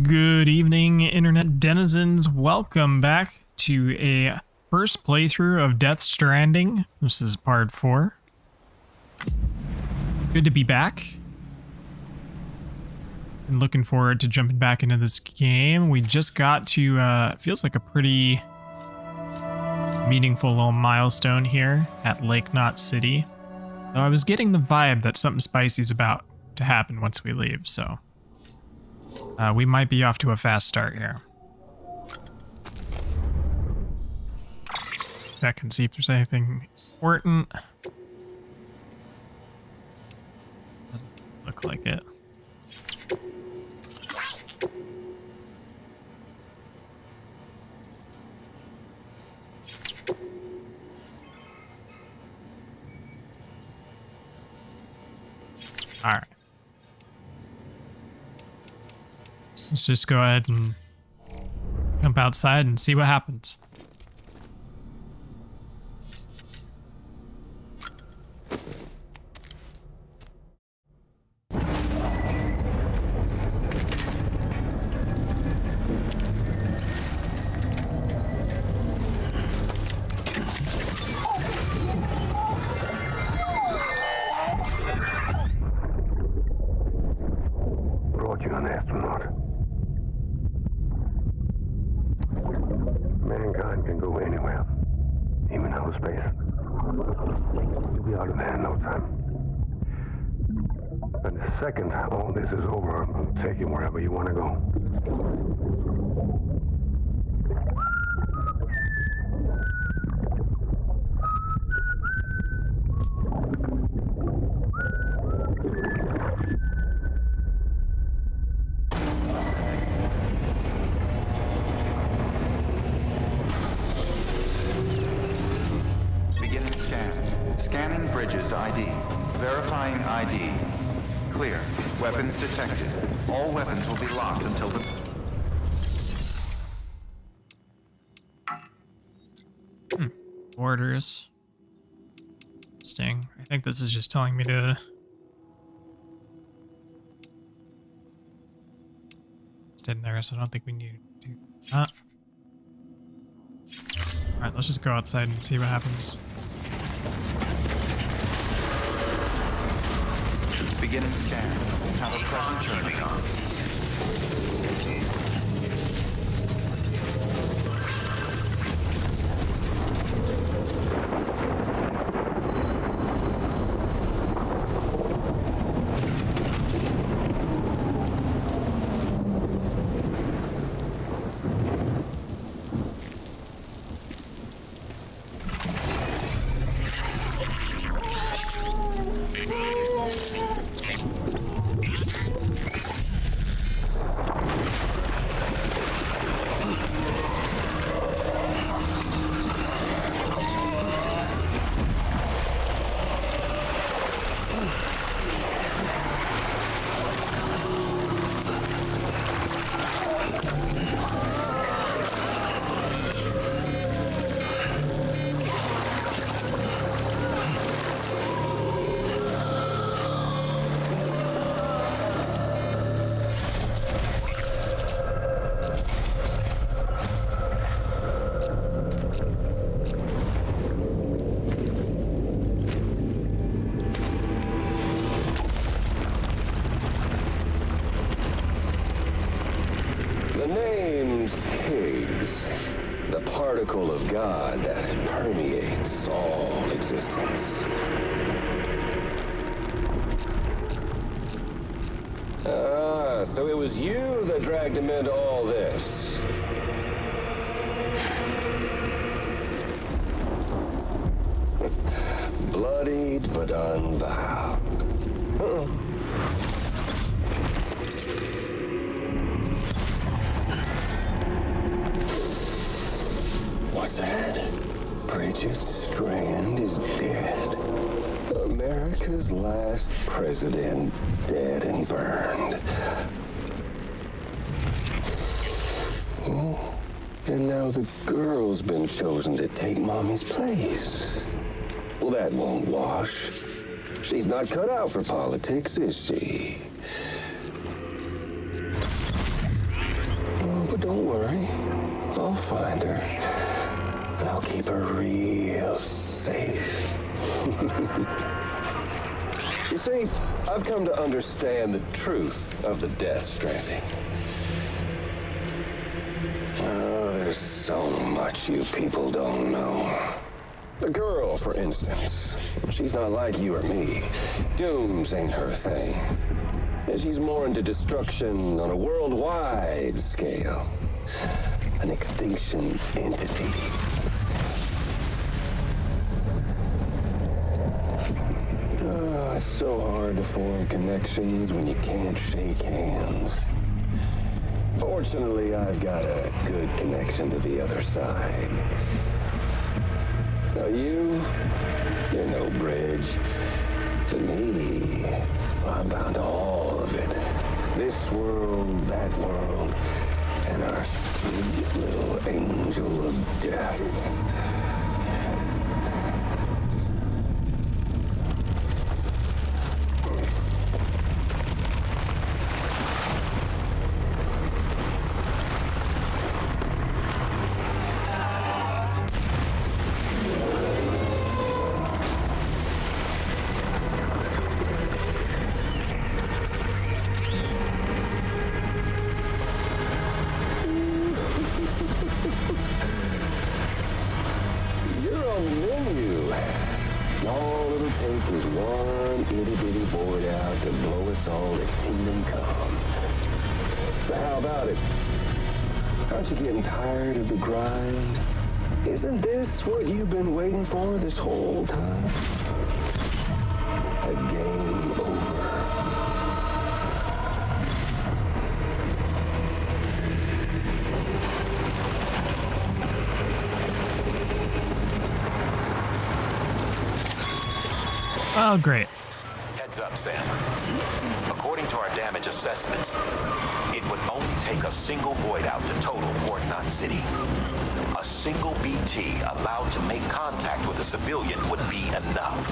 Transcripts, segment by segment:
Good evening, internet denizens. Welcome back to a first playthrough of Death Stranding. This is part 4. It's good to be back. I'm looking forward to jumping back into this game. We just got to, feels like a pretty meaningful little milestone here at Lake Knot City. Though I was getting the vibe that something spicy's about to happen once we leave, so... we might be off to a fast start here. Check and see if there's anything important. Doesn't look like it. All right. Let's just go ahead and jump outside and see what happens. Brought you an astronaut. Mankind can go anywhere, even outer space. You'll be out of there in no time. And the second all this is over, I'll take you wherever you want to go. Beginning scan. Scanning bridges ID. Verifying ID. Clear. Weapons detected. All weapons will be locked until the... Orders. Sting. I think this is just telling me to... Stay in there, so I don't think we need to do that. Alright, let's just go outside and see what happens. Beginning scan. Have a present turning on. The name's Higgs, the particle of God that permeates all existence. Ah, so it was you that dragged him into all this. Bloodied but unvowed. What's that? Bridget Strand is dead. America's last president dead and burned. Oh, and now the girl's been chosen to take Mommy's place. Well, that won't wash. She's not cut out for politics, is she? don't worry. I'll find her. And I'll keep her real safe. You see, I've come to understand the truth of the Death Stranding. Oh, there's so much you people don't know. The girl, for instance, she's not like you or me. Dooms ain't her thing. And she's more into destruction on a worldwide scale. An extinction entity. Oh, it's so hard to form connections when you can't shake hands. Fortunately, I've got a good connection to the other side. Now you're no bridge. To me, I'm bound to all of it. This world, that world, and our sweet little angel of death. Take is one itty-bitty void out to blow us all to kingdom come. So how about it? Aren't you getting tired of the grind? Isn't this what you've been waiting for this whole time? A game over. Oh, great. Heads up, Sam. According to our damage assessments, it would only take a single void out to total Port Knot City. A single BT allowed to make contact with a civilian would be enough.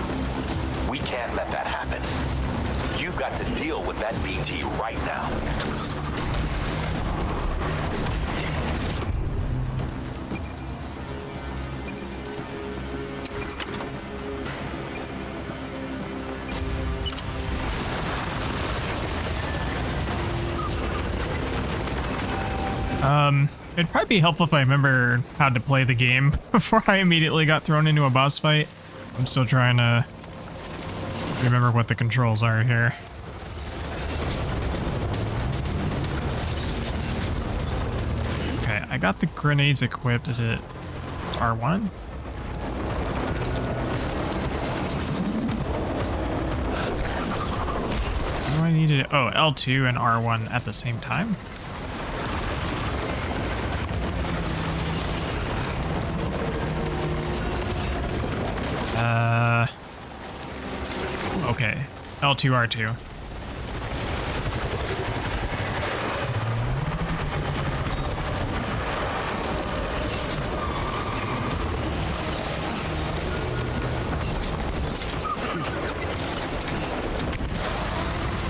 We can't let that happen. You've got to deal with that BT right now. It'd probably be helpful if I remember how to play the game before I immediately got thrown into a boss fight. I'm still trying to remember what the controls are here. Okay, I got the grenades equipped. Is it R1? What do I need to do? Oh, L2 and R1 at the same time? Okay. L2, R2.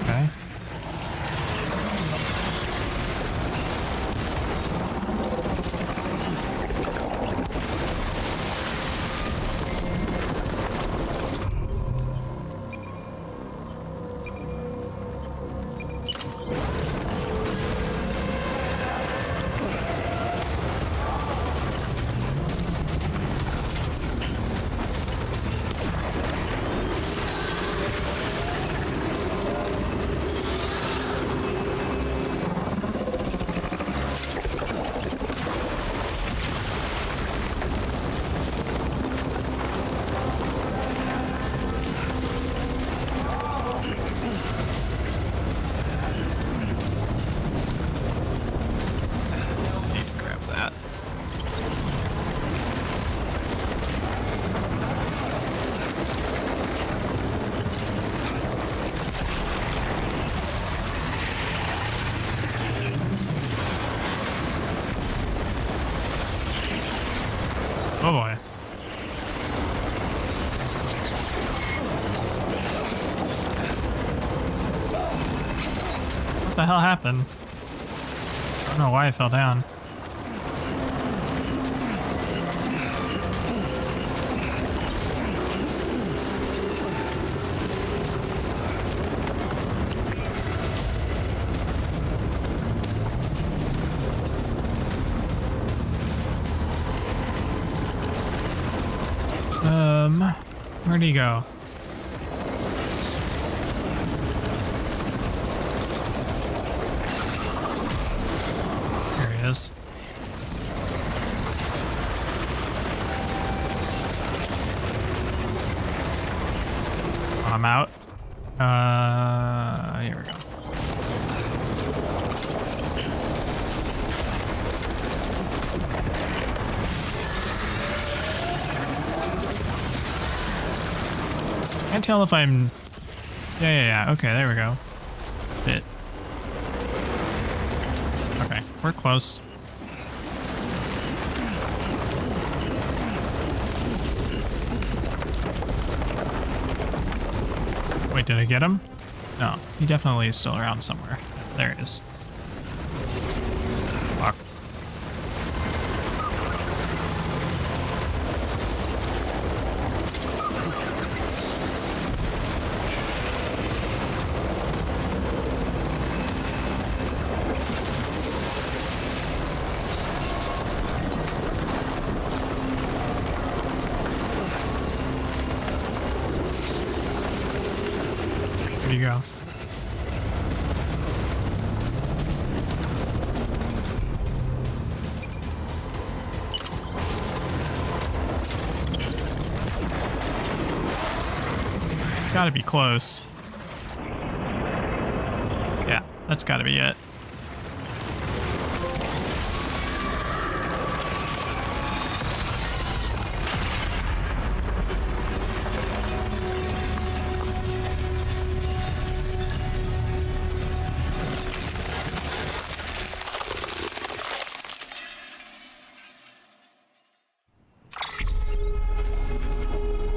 Okay. Oh boy. What the hell happened? I don't know why I fell down. Where'd he go? There he is. I'm out. Here we go. Can't tell if I'm... Yeah. Okay, there we go. Bit. Okay, we're close. Wait, did I get him? No, he definitely is still around somewhere. There it is. Fuck. There you go. Gotta be close. Yeah, that's gotta be it.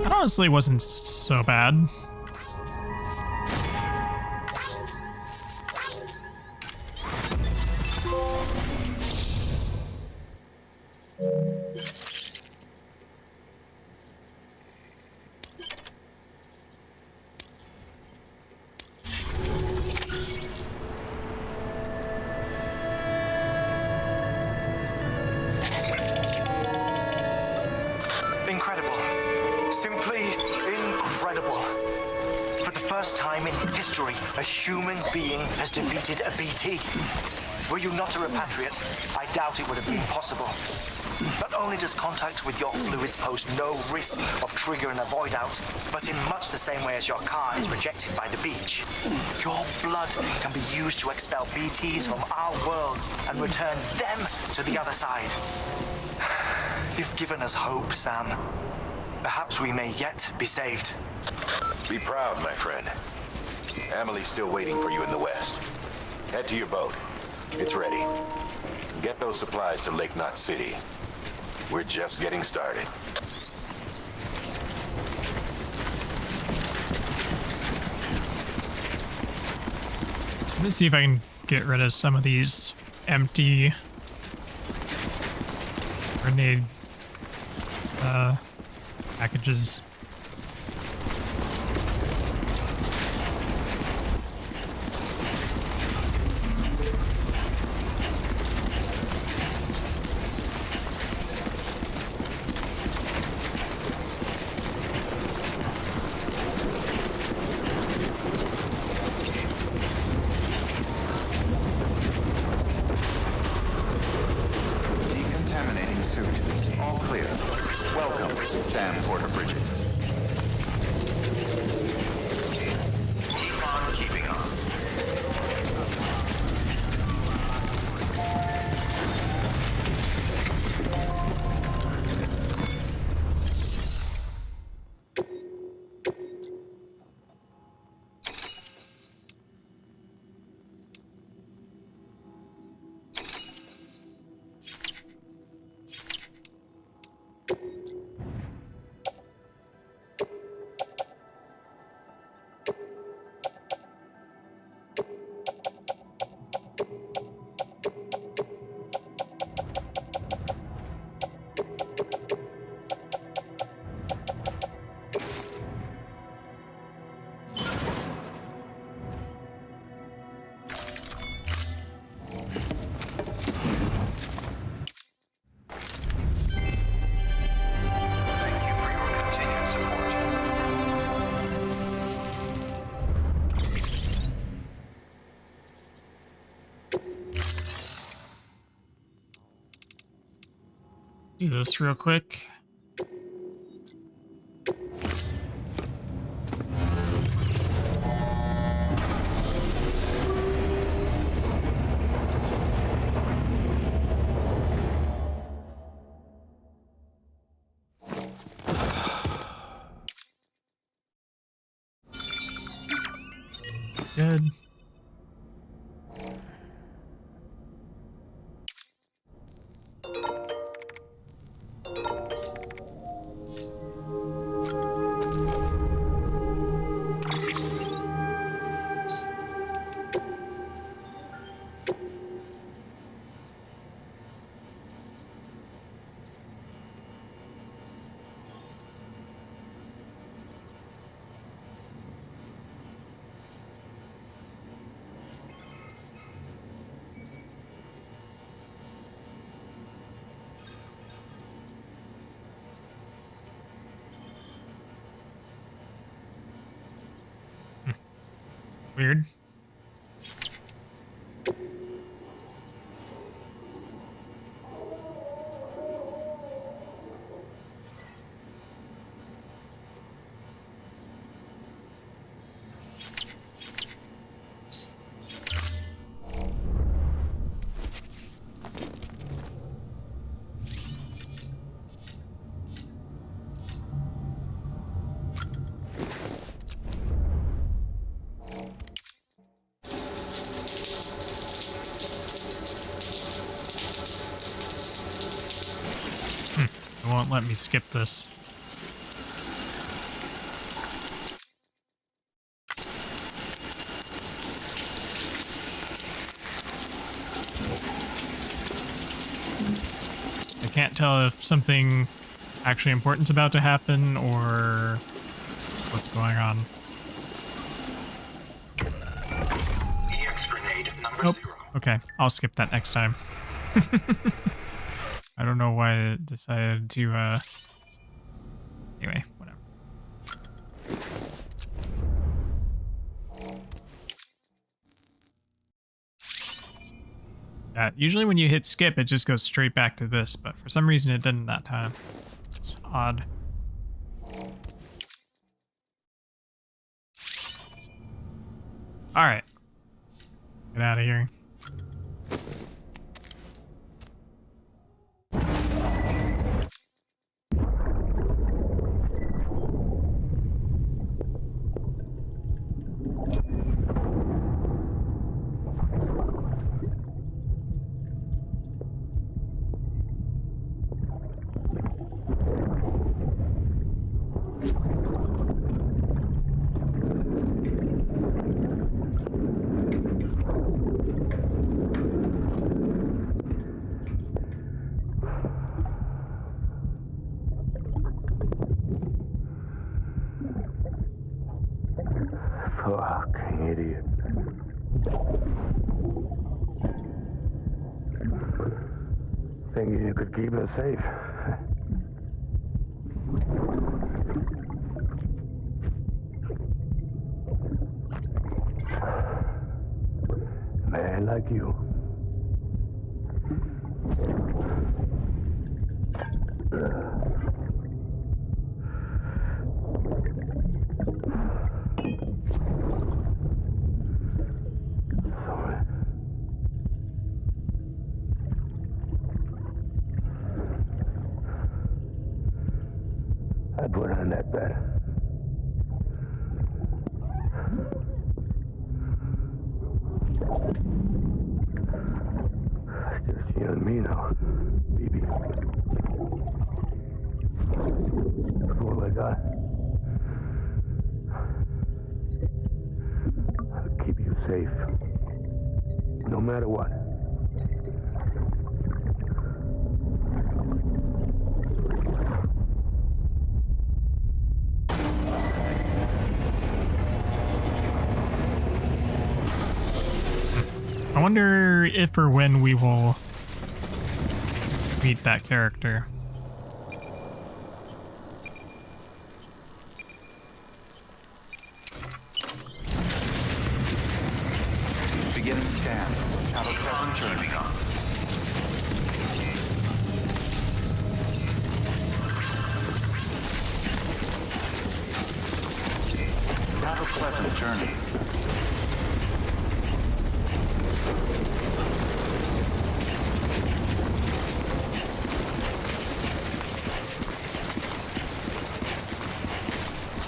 That honestly wasn't so bad. Incredible. Simply incredible. For the first time in history, a human being has defeated a BT. Were you not a repatriate, I doubt it would have been possible. Not only does contact with your fluids pose no risk of triggering a void out, but in much the same way as your car is rejected by the beach. Your blood can be used to expel BTs from our world and return them to the other side. You've given us hope, Sam. Perhaps we may yet be saved. Be proud, my friend. Emily's still waiting for you in the west. Head to your boat. It's ready. Get those supplies to Lake Knot City. We're just getting started. Let me see if I can get rid of some of these empty grenade packages. Decontaminating suit. All clear. Welcome, Sam Porter Bridges. Do this real quick. Good. Weird. It won't let me skip this. I can't tell if something actually important's about to happen or what's going on. EX grenade number Nope. 0. Okay, I'll skip that next time. I don't know why it decided to, anyway, whatever. Usually when you hit skip, it just goes straight back to this, but for some reason it didn't that time. It's odd. Alright. Get out of here. Fuck, idiot. Thinking you could keep us safe. Man like you. I put on that bet. It's just you and me now, baby. That's all I got. I'll keep you safe, no matter what. I wonder if or when we will meet that character. Beginning scan. Have a present journey. journey.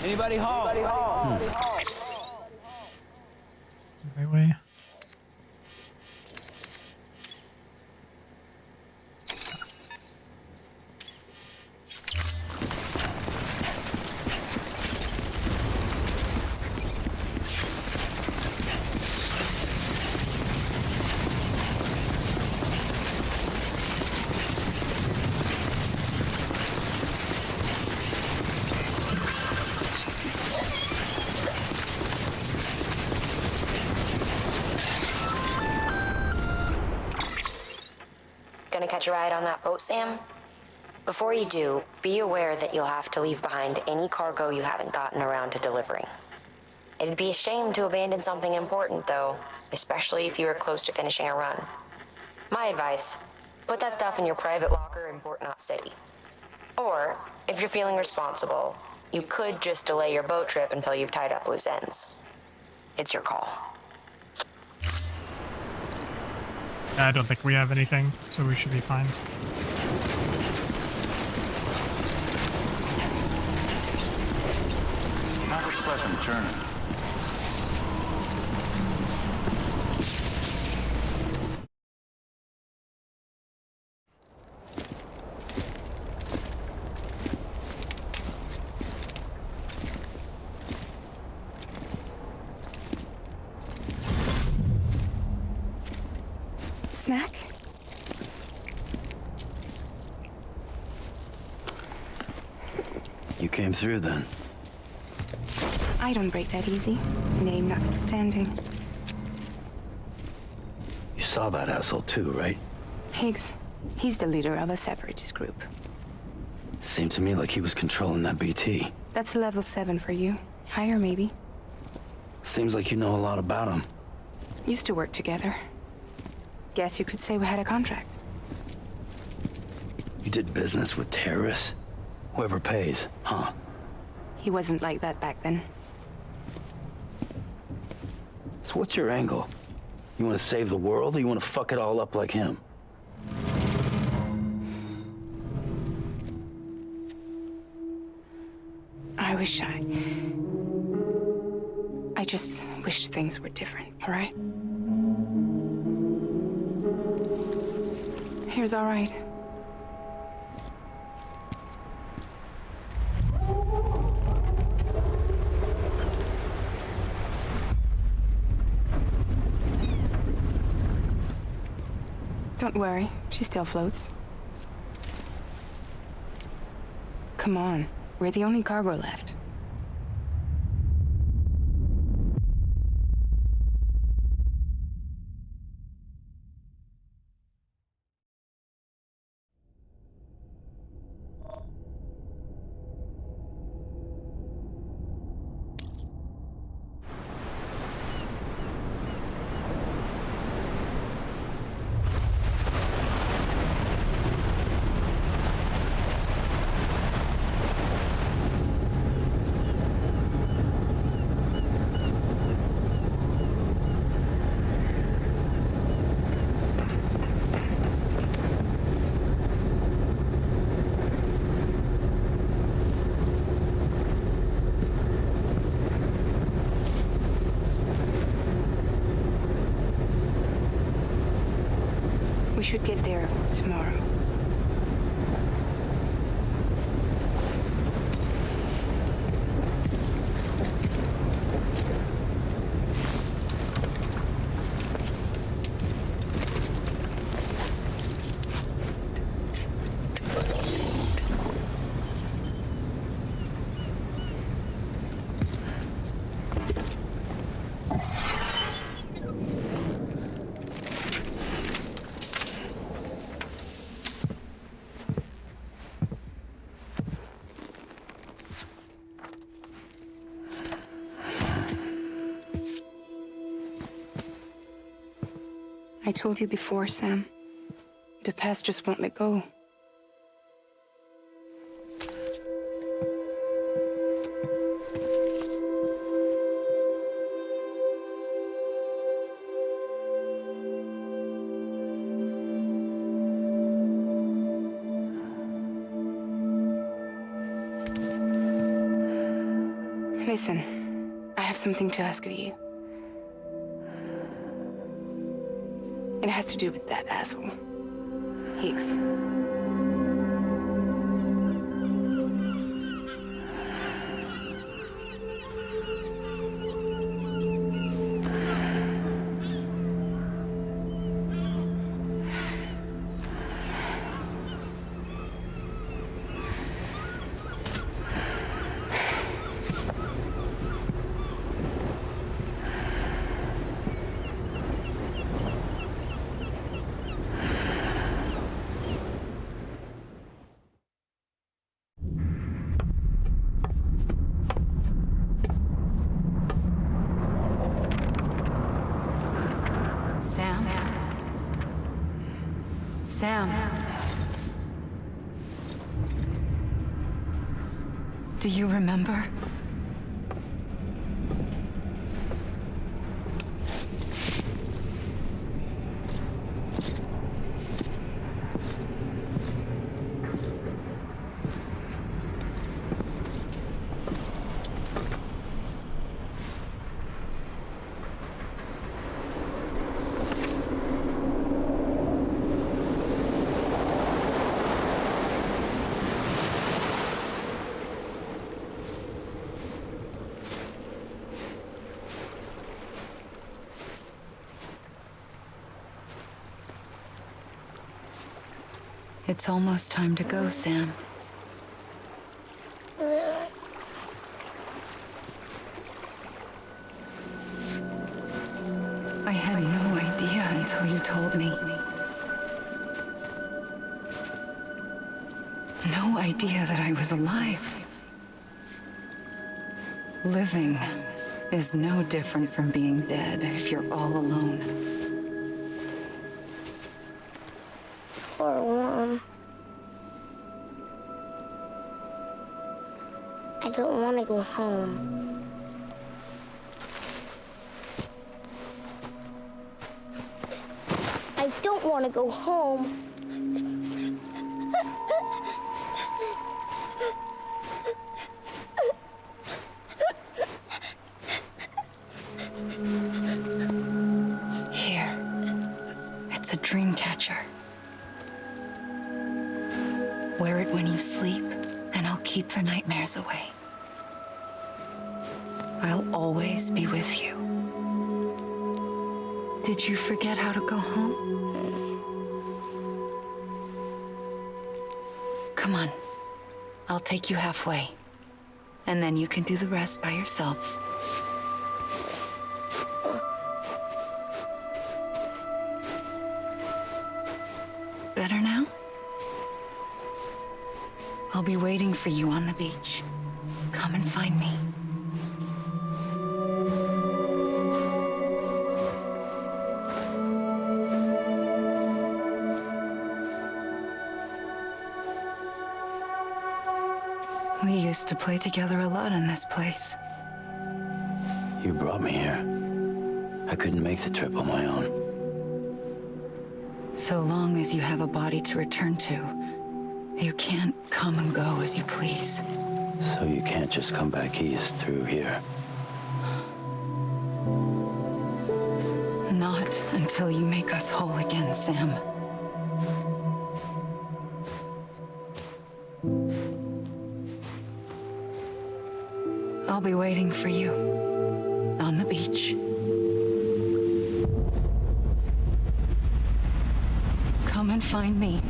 Anybody home? Is it the right way? Gonna catch a ride on that boat, Sam? Before you do, be aware that you'll have to leave behind any cargo you haven't gotten around to delivering. It'd be a shame to abandon something important, though, especially if you were close to finishing a run. My advice, put that stuff in your private locker in Port Knot City. Or, if you're feeling responsible, you could just delay your boat trip until you've tied up loose ends. It's your call. I don't think we have anything, so we should be fine. Have a pleasant journey. Snack? You came through then. I don't break that easy. Name notwithstanding. You saw that asshole too, right? Higgs. He's the leader of a separatist group. Seemed to me like he was controlling that BT. That's level 7 for you. Higher, maybe. Seems like you know a lot about him. Used to work together. Guess you could say we had a contract. You did business with terrorists? Whoever pays, huh? He wasn't like that back then. So what's your angle? You want to save the world, or you want to fuck it all up like him? I just wish things were different, all right? Here's all right. Don't worry, she still floats. Come on, we're the only cargo left. We should get there tomorrow. I told you before, Sam. The past just won't let go. Listen, I have something to ask of you. It has to do with that asshole, Higgs. Sam. Do you remember? It's almost time to go, Sam. I had no idea until you told me. No idea that I was alive. Living is no different from being dead if you're all alone. Poor Mom. I don't want to go home. I don't want to go home. Here. It's a dream catcher. Wear it when you sleep, and I'll keep the nightmares away. I'll always be with you. Did you forget how to go home? Come on. I'll take you halfway. And then you can do the rest by yourself. Better now? I'll be waiting for you on the beach. Come and find me. We used to play together a lot in this place. You brought me here. I couldn't make the trip on my own. So long as you have a body to return to, you can't come and go as you please. So you can't just come back east through here. Not until you make us whole again, Sam. I'll be waiting for you on the beach. Come and find me.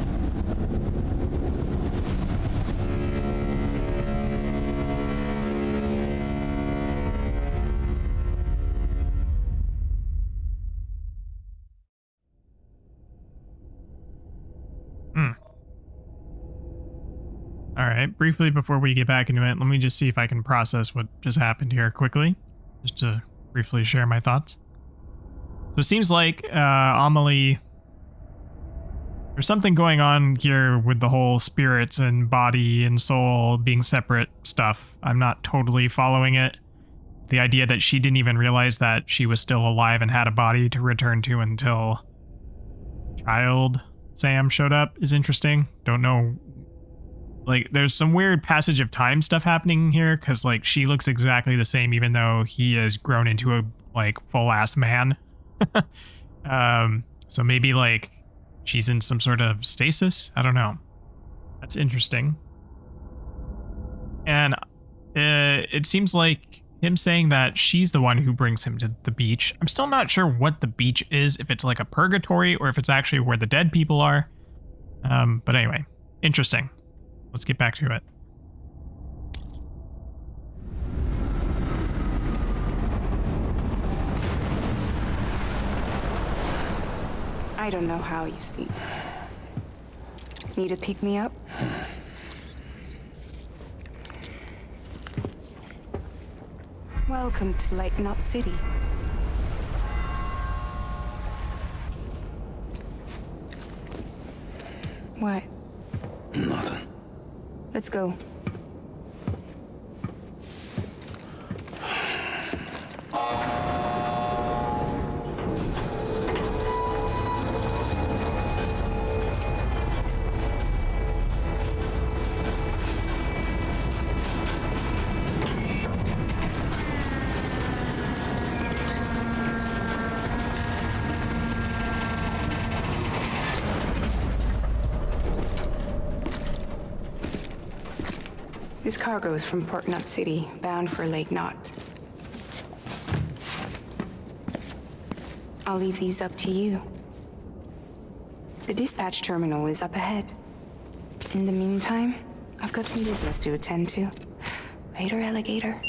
All right, briefly before we get back into it, let me just see if I can process what just happened here quickly, just to briefly share my thoughts. So it seems like Amelie, there's something going on here with the whole spirits and body and soul being separate stuff. I'm not totally following it. The idea that she didn't even realize that she was still alive and had a body to return to until child Sam showed up is interesting. Don't know like there's some weird passage of time stuff happening here because like she looks exactly the same even though he has grown into a like full ass man. So maybe like she's in some sort of stasis. I don't know. That's interesting. And it seems like him saying that she's the one who brings him to the beach. I'm still not sure what the beach is, if it's like a purgatory or if it's actually where the dead people are. But anyway, interesting. Let's get back to it. I don't know how you sleep. Need a pick-me-up? Welcome to Lake Knot City. What? Nothing. Let's go. This cargo is from Port Knot City, bound for Lake Knot. I'll leave these up to you. The dispatch terminal is up ahead. In the meantime, I've got some business to attend to. Later, alligator.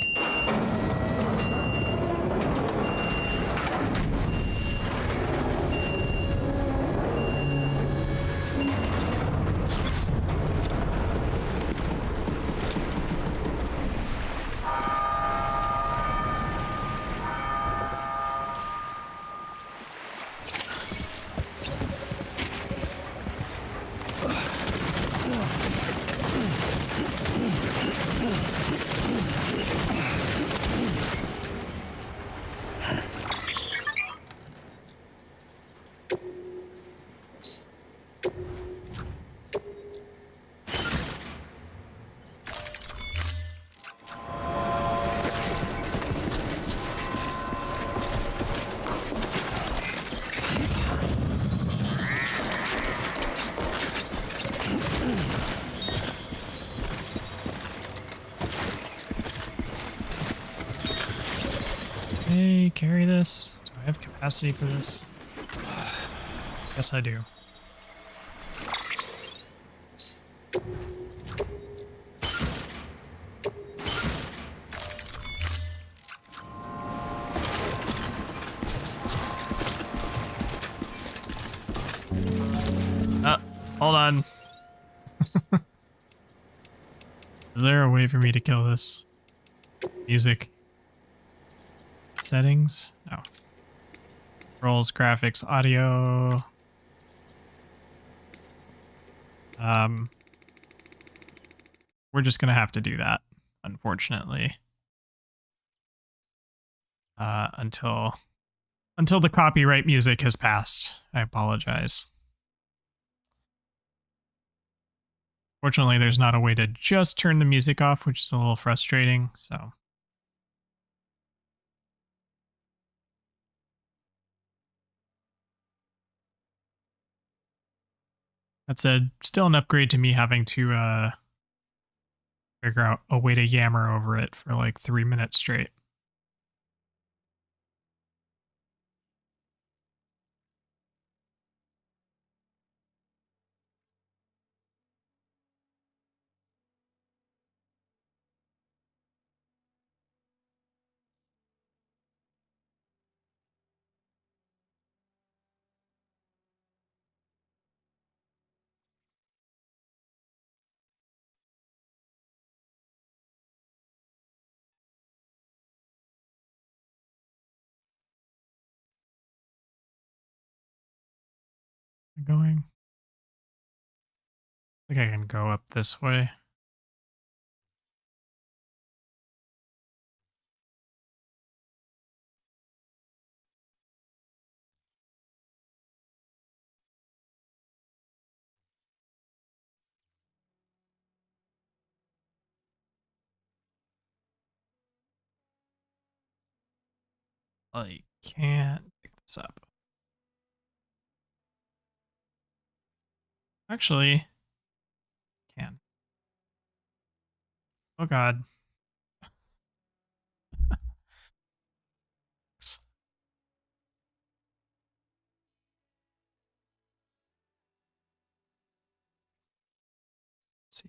Hey, carry this. Do I have capacity for this? Yes, I do. Hold on. Is there a way for me to kill this? Music. Settings? No. Controls, graphics, audio. We're just gonna have to do that, unfortunately. Until the copyright music has passed. I apologize. Fortunately, there's not a way to just turn the music off, which is a little frustrating, so. That said, still an upgrade to me having to figure out a way to yammer over it for like 3 minutes straight. Going. I think I can go up this way. I can't pick this up. Actually, can. Oh god. Let's see.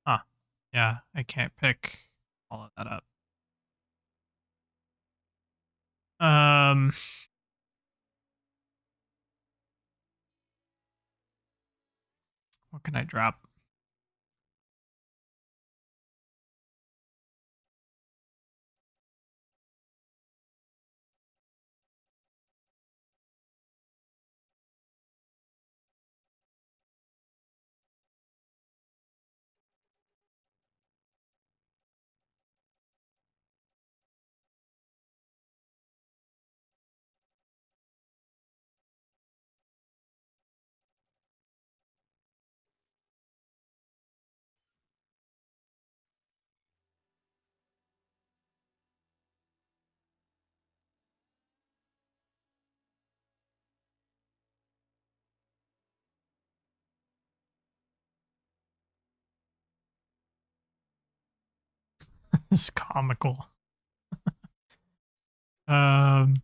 Huh. Yeah, I can't pick all of that up. Um, what can I drop? It's comical. Um,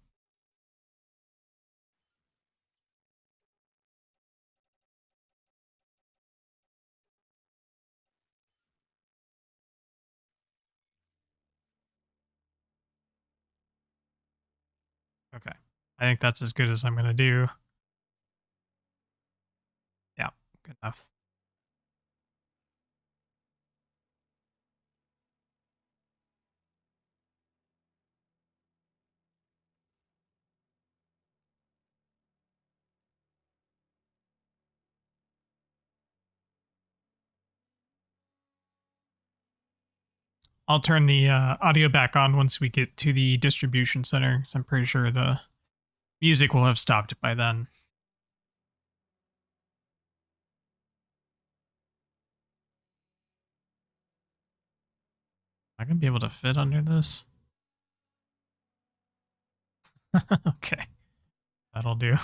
okay. I think that's as good as I'm gonna do. Yeah, good enough. I'll turn the audio back on once we get to the distribution center, so I'm pretty sure the music will have stopped by then. Am I gonna be able to fit under this? Okay, that'll do.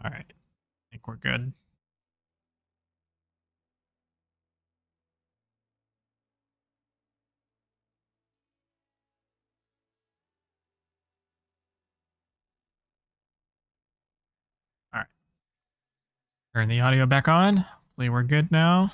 All right, I think we're good. All right, turn the audio back on. Hopefully we're good now.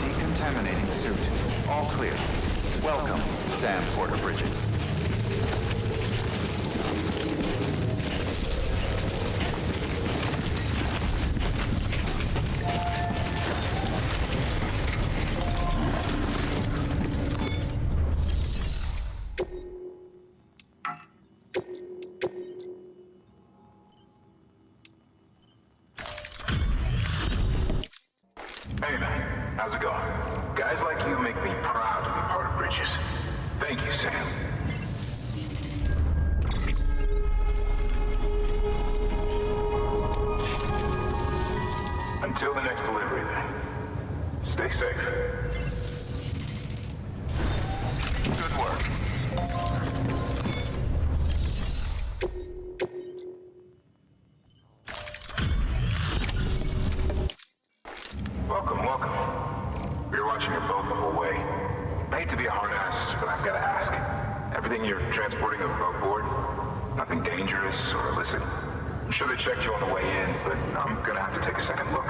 Decontaminating suit. All clear. Welcome, Sam Porter Bridges. Hey man, how's it going? Guys like you make me proud to be part of Bridges. Thank you, Sam. Until the next delivery then. Stay safe. Good work. Welcome, welcome. You're watching smartass, but I've got to ask. Everything you're transporting above board? Nothing dangerous or illicit? I'm sure they checked you on the way in, but I'm gonna have to take a second look.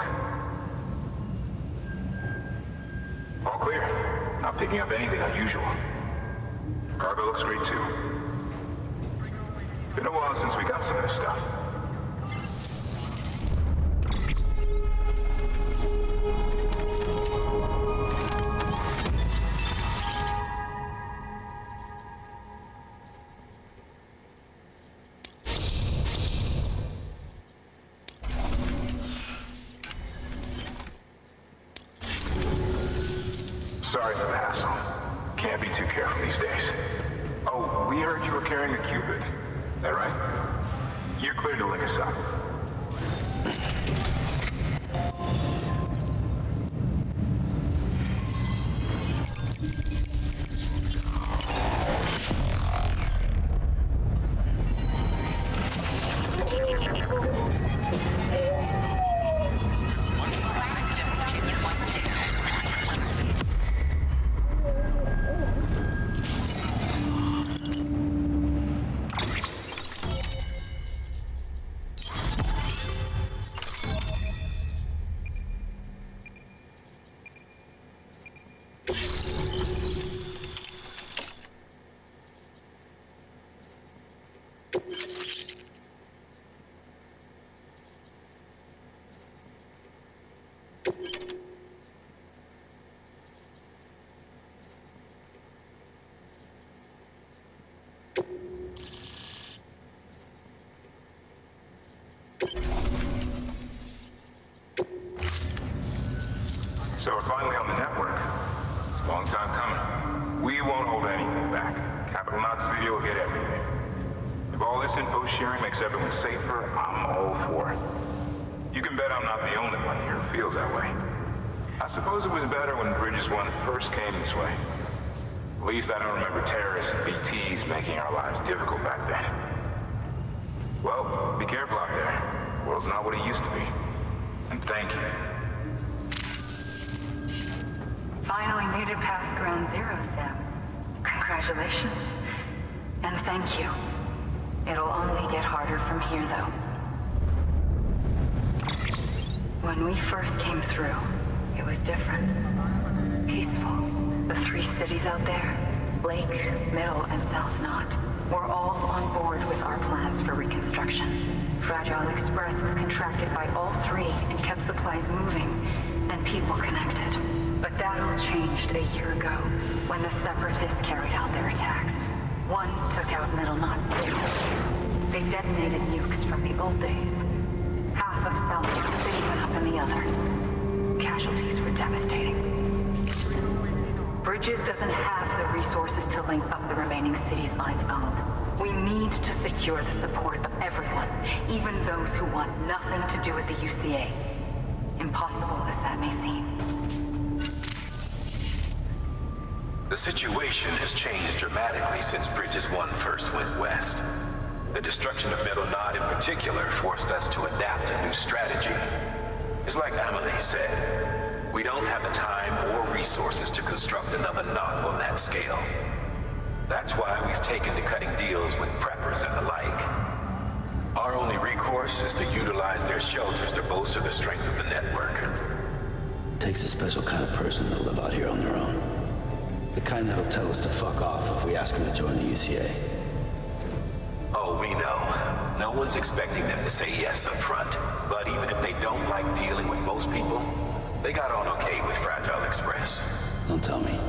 All clear. Not picking up anything unusual. Cargo looks great too. Been a while since we got some of this stuff. Sorry for the hassle. Can't be too careful these days. Oh, we heard you were carrying a Cupid. That right? You're clear to link us up. So we're finally on the network. It's a long time coming. We won't hold anything back. Capital Knot City will get everything. If all this info sharing makes everyone safer, I'm all for it. You can bet I'm not the only one here who feels that way. I suppose it was better when Bridges 1 first came this way. At least I don't remember terrorists and BTs making our lives difficult back then. Well, be careful out there. The world's not what it used to be. And thank you. Finally made it past Ground Zero, Sam. Congratulations. And thank you. It'll only get harder from here, though. When we first came through, it was different. Peaceful. The 3 cities out there, Lake, Middle, and South Knot, were all on board with our plans for reconstruction. Fragile Express was contracted by all 3 and kept supplies moving and people connected. But that all changed a year ago when the Separatists carried out their attacks. One took out Middle Knot City. They detonated nukes from the old days. Half of South Knot City went up in the other. Casualties were devastating. Bridges doesn't have the resources to link up the remaining cities on its own. We need to secure the support of everyone, even those who want nothing to do with the UCA. Impossible as that may seem. The situation has changed dramatically since Bridges 1 first went west. The destruction of Middle Knot in particular forced us to adapt a new strategy. It's like Amelie said, we don't have the time or resources to construct another knot on that scale. That's why we've taken to cutting deals with preppers and the like. Our only recourse is to utilize their shelters to bolster the strength of the network. It takes a special kind of person to live out here on their own. The kind that'll tell us to fuck off if we ask them to join the UCA. Oh, we know. No one's expecting them to say yes up front. But even if they don't like dealing with most people, they got on okay with Fragile Express. Don't tell me.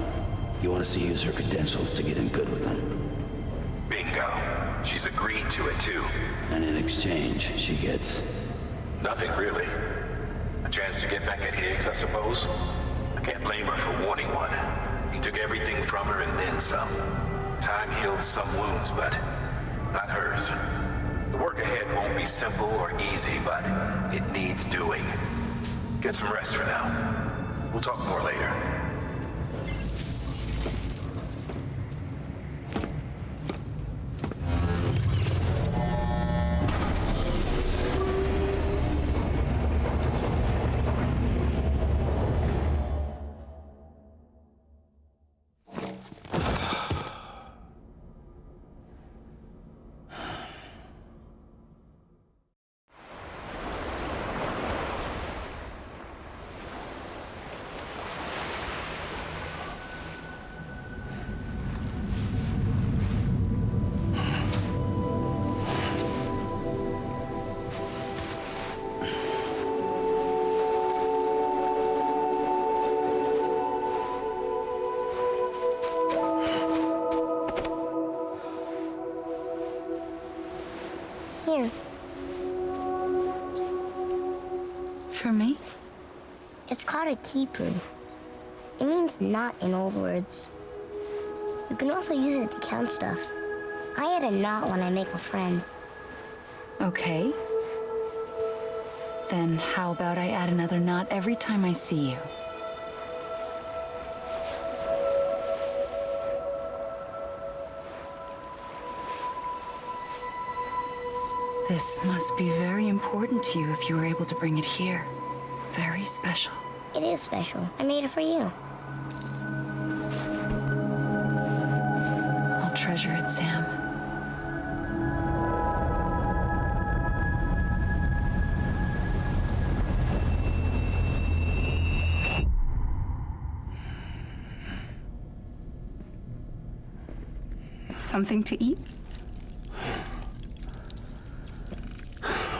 You want us to use her credentials to get in good with them? Bingo. She's agreed to it too. And in exchange, she gets... Nothing really. A chance to get back at Higgs, I suppose. I can't blame her for wanting one. He took everything from her and then some. Time heals some wounds, but not hers. The work ahead won't be simple or easy, but it needs doing. Get some rest for now. We'll talk more later. called a keeper. It means knot in old words. You can also use it to count stuff. I add a knot when I make a friend. Okay. Then how about I add another knot every time I see you? This must be very important to you if you were able to bring it here. Very special. It is special. I made it for you. I'll treasure it, Sam. Something to eat?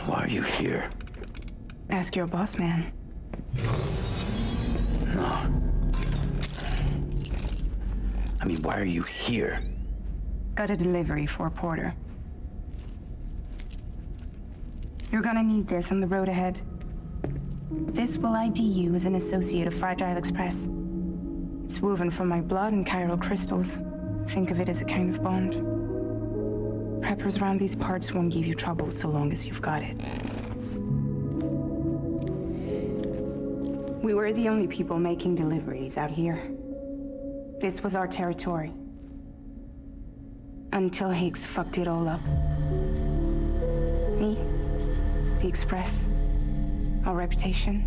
Why are you here? Ask your boss man. No. I mean, why are you here? Got a delivery for Porter. You're gonna need this on the road ahead. This will ID you as an associate of Fragile Express. It's woven from my blood and chiral crystals. Think of it as a kind of bond. Preppers around these parts won't give you trouble so long as you've got it. We were the only people making deliveries out here. This was our territory. Until Higgs fucked it all up. Me, the Express, our reputation,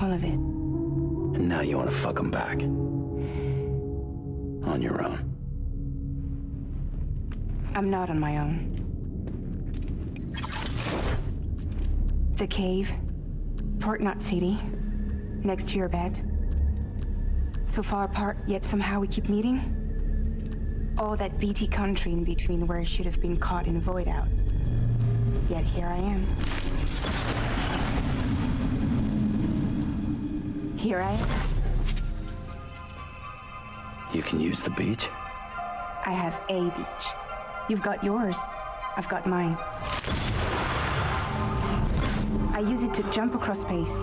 all of it. And now you want to fuck them back. On your own. I'm not on my own. The cave, Port Knot City, next to your bed. So far apart, yet somehow we keep meeting. All that BT country in between where I should have been caught in a void out. Yet here I am. Here I am. You can use the beach? I have a beach. You've got yours. I've got mine. I use it to jump across space.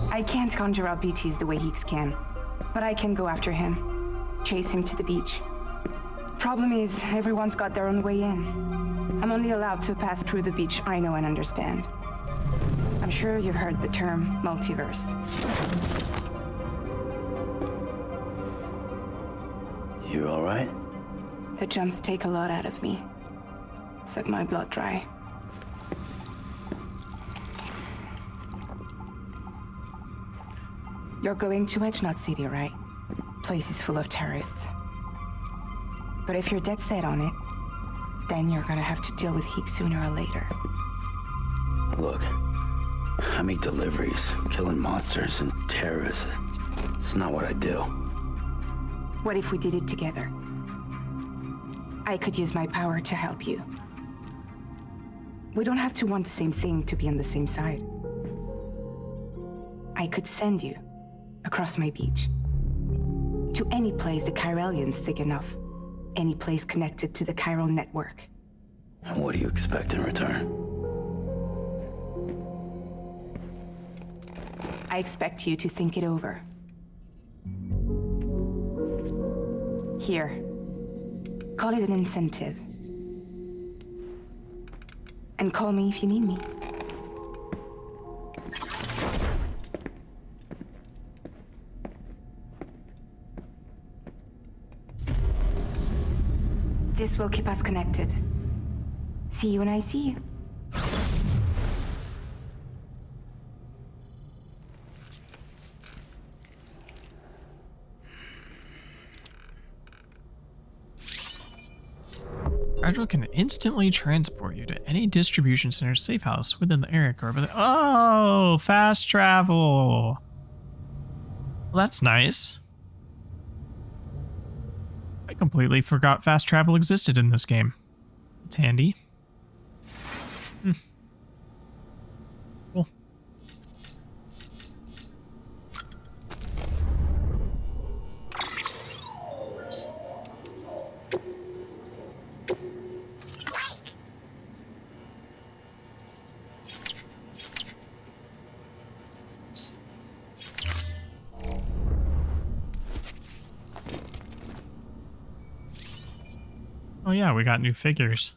I can't conjure up BTs the way Higgs can, but I can go after him, chase him to the beach. Problem is, everyone's got their own way in. I'm only allowed to pass through the beach I know and understand. I'm sure you've heard the term multiverse. You all right? The jumps take a lot out of me. Suck my blood dry. You're going to Edge Knot City, right? Place is full of terrorists. But if you're dead set on it, then you're gonna have to deal with Higgs sooner or later. Look, I make deliveries, killing monsters and terrorists. It's not what I do. What if we did it together? I could use my power to help you. We don't have to want the same thing to be on the same side. I could send you across my beach to any place the Chiralian's thick enough. Any place connected to the chiral network. And what do you expect in return? I expect you to think it over. Here. Call it an incentive. And call me if you need me. This will keep us connected. See you when I see you. Fragile can instantly transport you to any distribution center safe house within the area core. Oh, fast travel. Well, that's nice. I completely forgot fast travel existed in this game. It's handy. Cool. Oh yeah, we got new figures.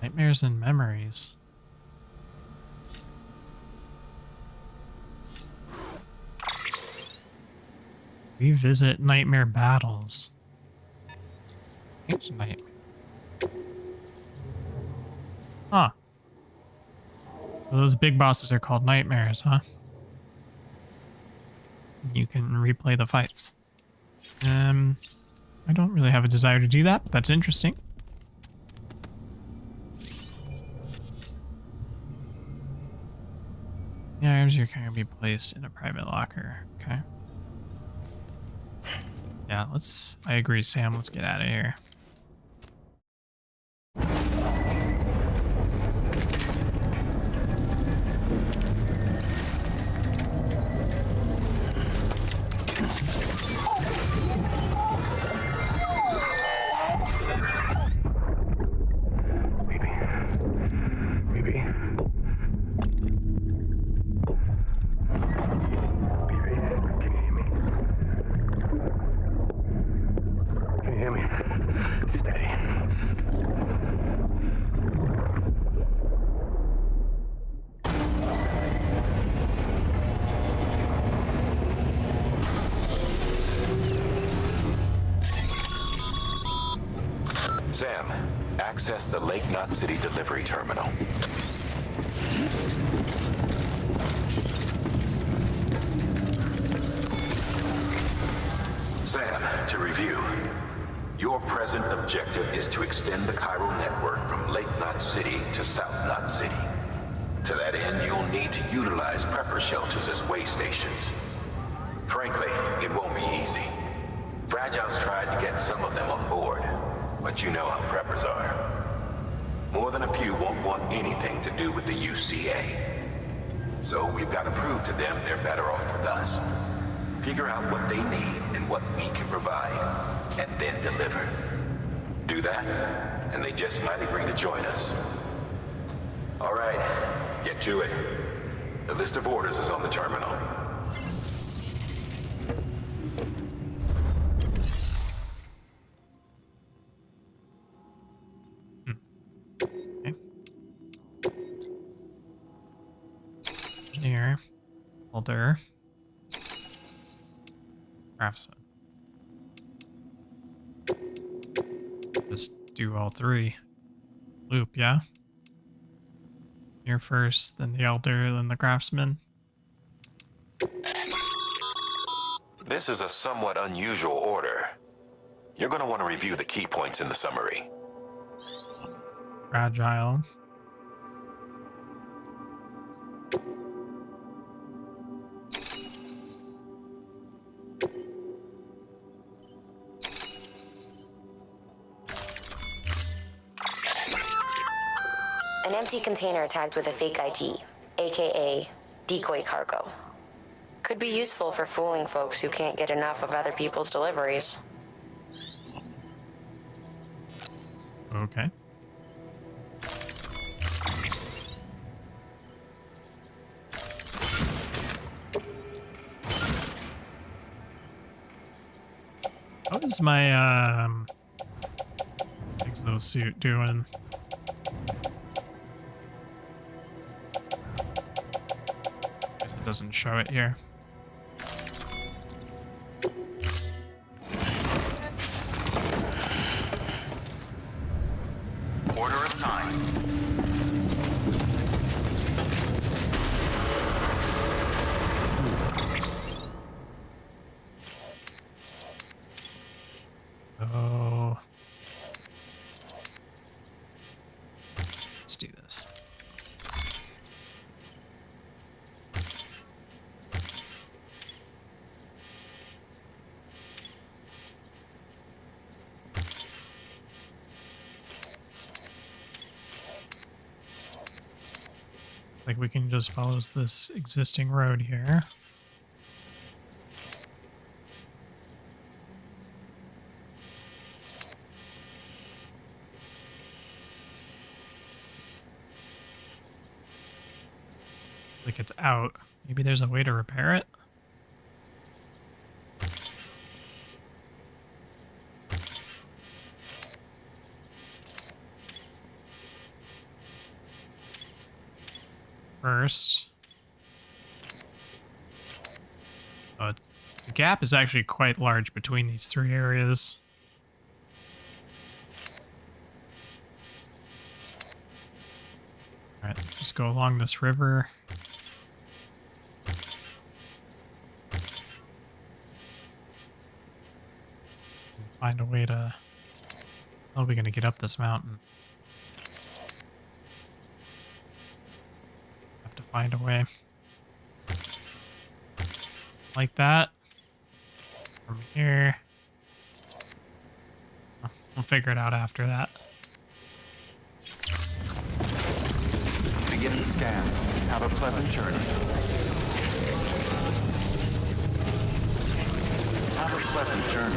Nightmares and memories. Revisit nightmare battles. Change nightmare. Huh. So those big bosses are called nightmares, huh? You can replay the fights. I don't really have a desire to do that, but that's interesting. The items you can be placed in a private locker. Okay. Yeah, I agree, Sam. Let's get out of here. Sam, access the Lake Knot City delivery terminal. Sam, to review. Your present objective is to extend the chiral network from Lake Knot City to South Knot City. To that end, you'll need to utilize prepper shelters as way stations. Frankly, it won't be easy. Fragile's tried to get some of them on board, but you know how preppers are. More than a few won't want anything to do with the UCA. So we've got to prove to them they're better off with us. Figure out what they need and what we can provide, and then deliver. Do that, and they just might agree to join us. All right, get to it. The list of orders is on the terminal. Okay. Engineer. Welder. Craftsman. Just do all three. Loop, yeah? You're first, then the elder, then the craftsman. This is a somewhat unusual order. You're going to want to review the key points in the summary. Fragile. An empty container tagged with a fake ID, aka decoy cargo. Could be useful for fooling folks who can't get enough of other people's deliveries. Okay. What is my exosuit doing? Guess it doesn't show it here. Order assigned. Oh. Let's do this. Like we can just follow this existing road here. Like it's out. Maybe there's a way to repair it? first. But the gap is actually quite large between these three areas. Alright, just go along this river. Find a way to... How are we gonna get up this mountain? Have to find a way. Like that. From here. We'll figure it out after that. Begin the scan. Have a pleasant journey. Have a pleasant journey.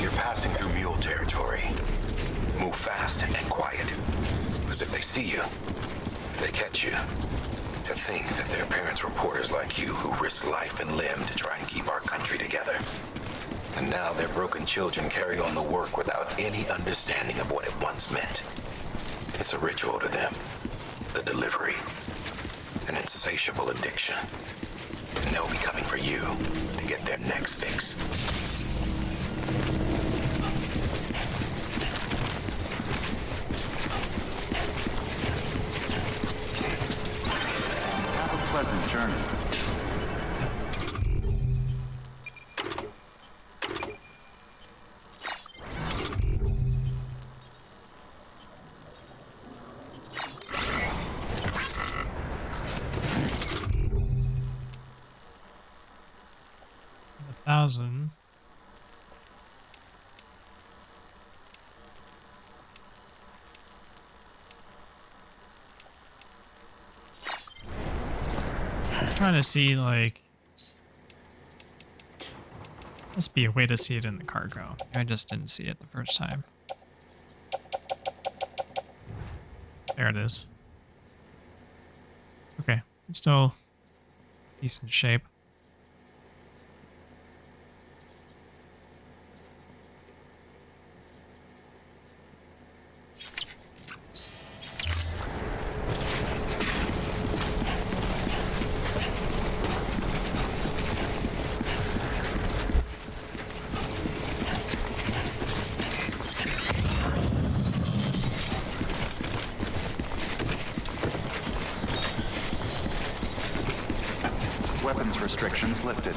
You're passing through mule territory. Move fast and quiet. Because if they see you, if they catch you, to think that their parents' reporters like you who risk life and limb to try and keep our country together. And now their broken children carry on the work without any understanding of what it once meant. It's a ritual to them. The delivery. An insatiable addiction. And they'll be coming for you to get their next fix. Have a pleasant journey. $1,000. I'm trying to see, like, must be a way to see it in the cargo. I just didn't see it the first time. There it is. Okay, it's still decent shape. Weapons restrictions lifted.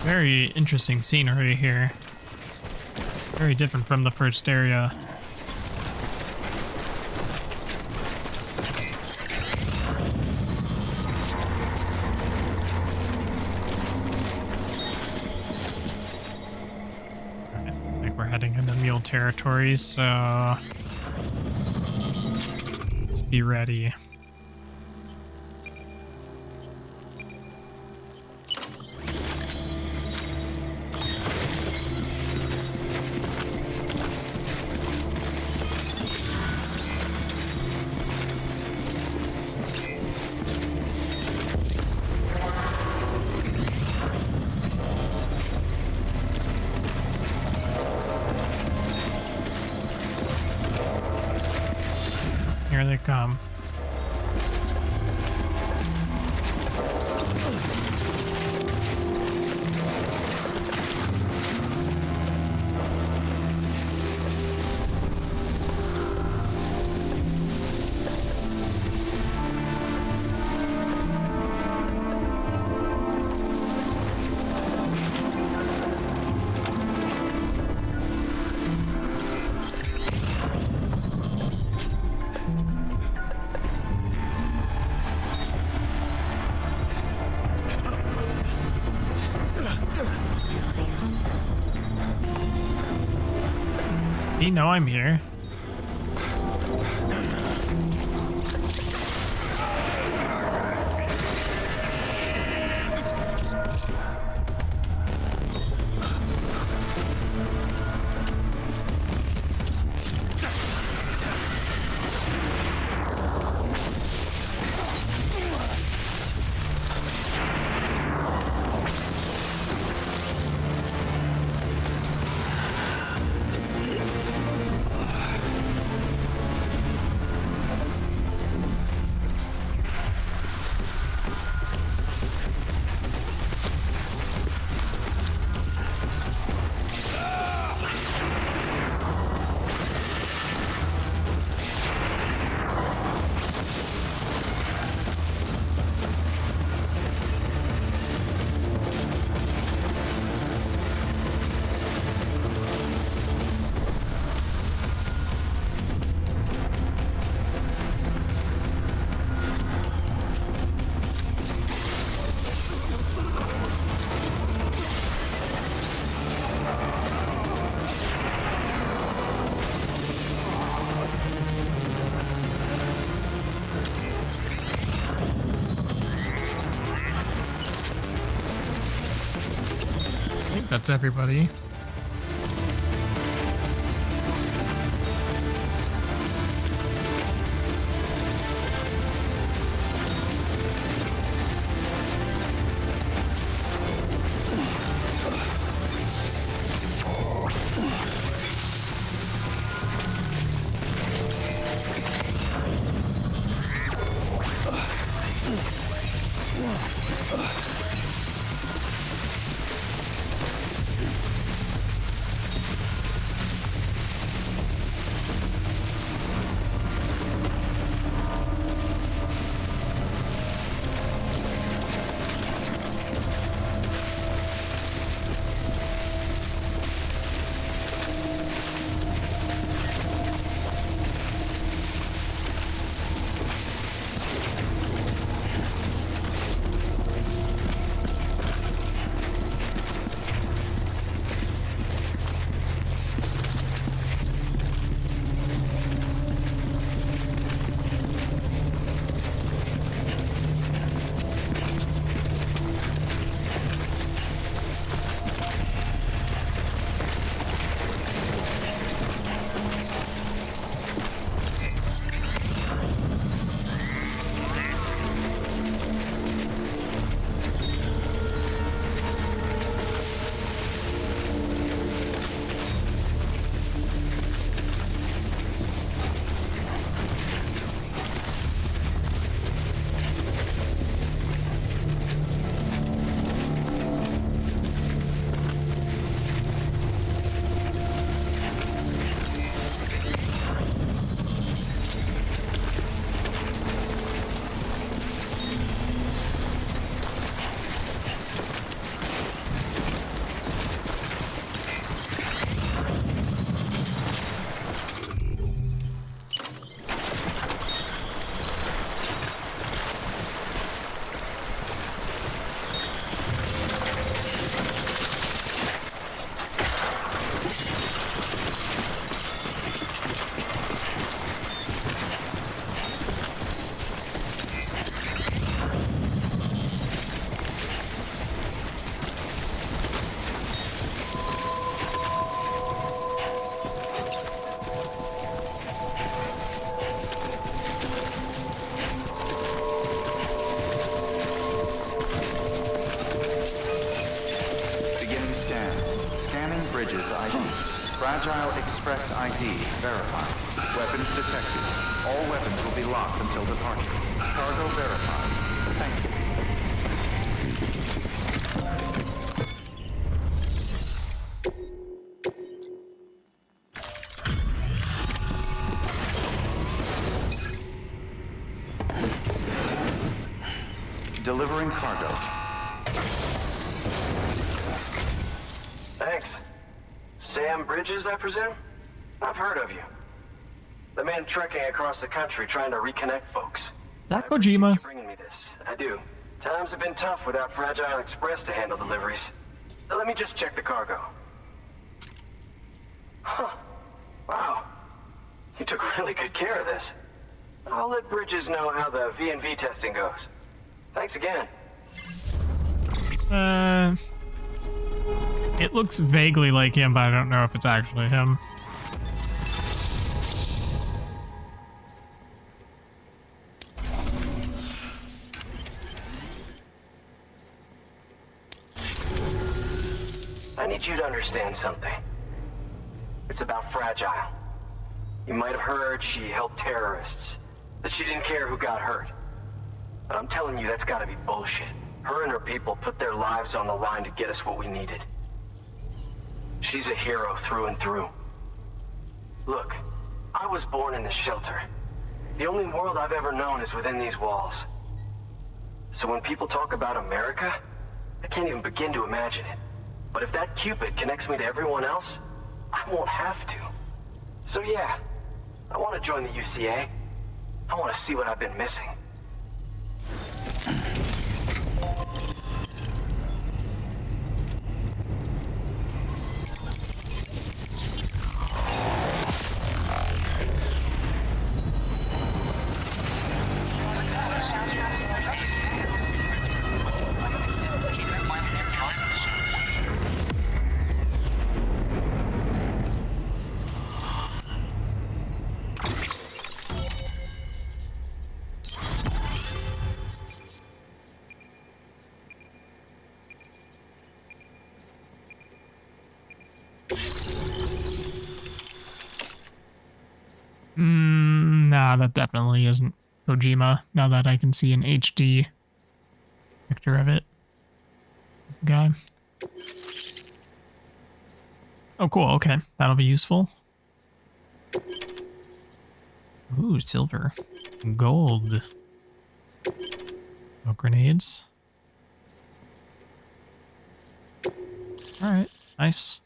Very interesting scenery here. Very different from the first area. Alright, I think we're heading into mule territory, so let's be ready. Here they come. He know I'm here. I think that's everybody. Fragile Express ID verified. Weapons detected. All weapons will be locked until departure. Cargo verified. Thank you. Delivering cargo. Thanks. Sam Bridges, I presume? I've heard of you. The man trekking across the country trying to reconnect folks. Is that Kojima? You're bringing me this. I do. Times have been tough without Fragile Express to handle deliveries. Let me just check the cargo. Huh. Wow. You took really good care of this. I'll let Bridges know how the V&V testing goes. Thanks again. It looks vaguely like him, but I don't know if it's actually him. I need you to understand something. It's about Fragile. You might have heard she helped terrorists, that she didn't care who got hurt. But I'm telling you, that's gotta be bullshit. Her and her people put their lives on the line to get us what we needed. She's a hero through and through. Look, I was born in this shelter. The only world I've ever known is within these walls. So when people talk about America, I can't even begin to imagine it. But if that Cupid connects me to everyone else, I won't have to. So yeah, I want to join the UCA. I want to see what I've been missing. Nah, that definitely isn't Kojima, now that I can see an HD picture of it. Guy. Oh, cool, okay. That'll be useful. Ooh, silver. Gold. Oh, grenades. Alright, nice.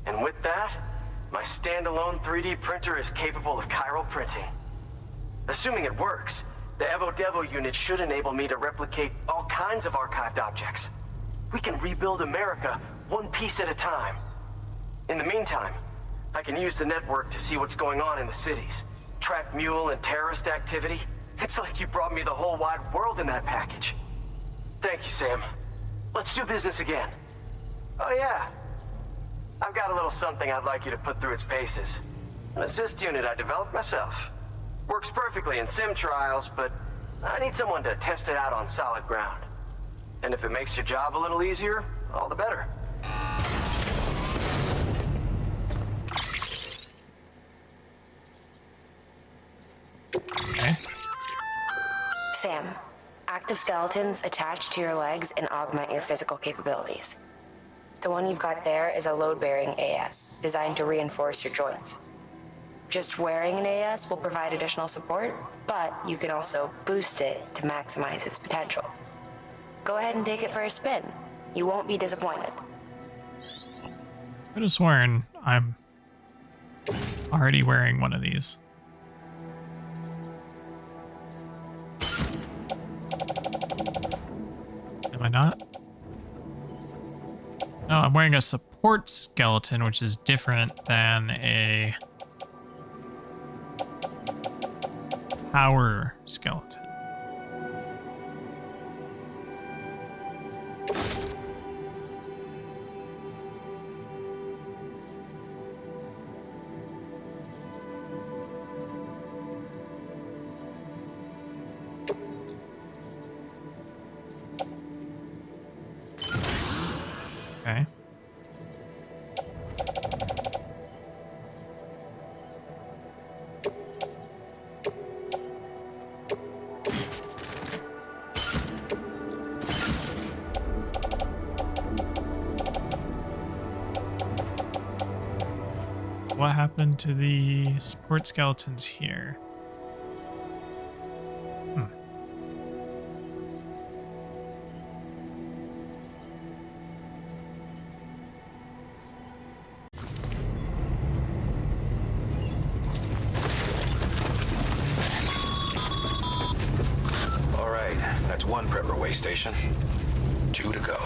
And with that, my standalone 3D printer is capable of chiral printing. Assuming it works, the Evo Devo unit should enable me to replicate all kinds of archived objects. We can rebuild America one piece at a time. In the meantime, I can use the network to see what's going on in the cities, track mule and terrorist activity. It's like you brought me the whole wide world in that package. Thank you, Sam. Let's do business again. Oh yeah. I've got a little something I'd like you to put through its paces. An assist unit I developed myself. Works perfectly in sim trials, but I need someone to test it out on solid ground. And if it makes your job a little easier, all the better. Okay. Sam, active skeletons attach to your legs and augment your physical capabilities. The one you've got there is a load-bearing AS, designed to reinforce your joints. Just wearing an AS will provide additional support, but you can also boost it to maximize its potential. Go ahead and take it for a spin. You won't be disappointed. I could have sworn I'm already wearing one of these. Am I not? No, I'm wearing a support skeleton, which is different than a power skeleton. Okay. What happened to the support skeletons here? way station. 2 to go.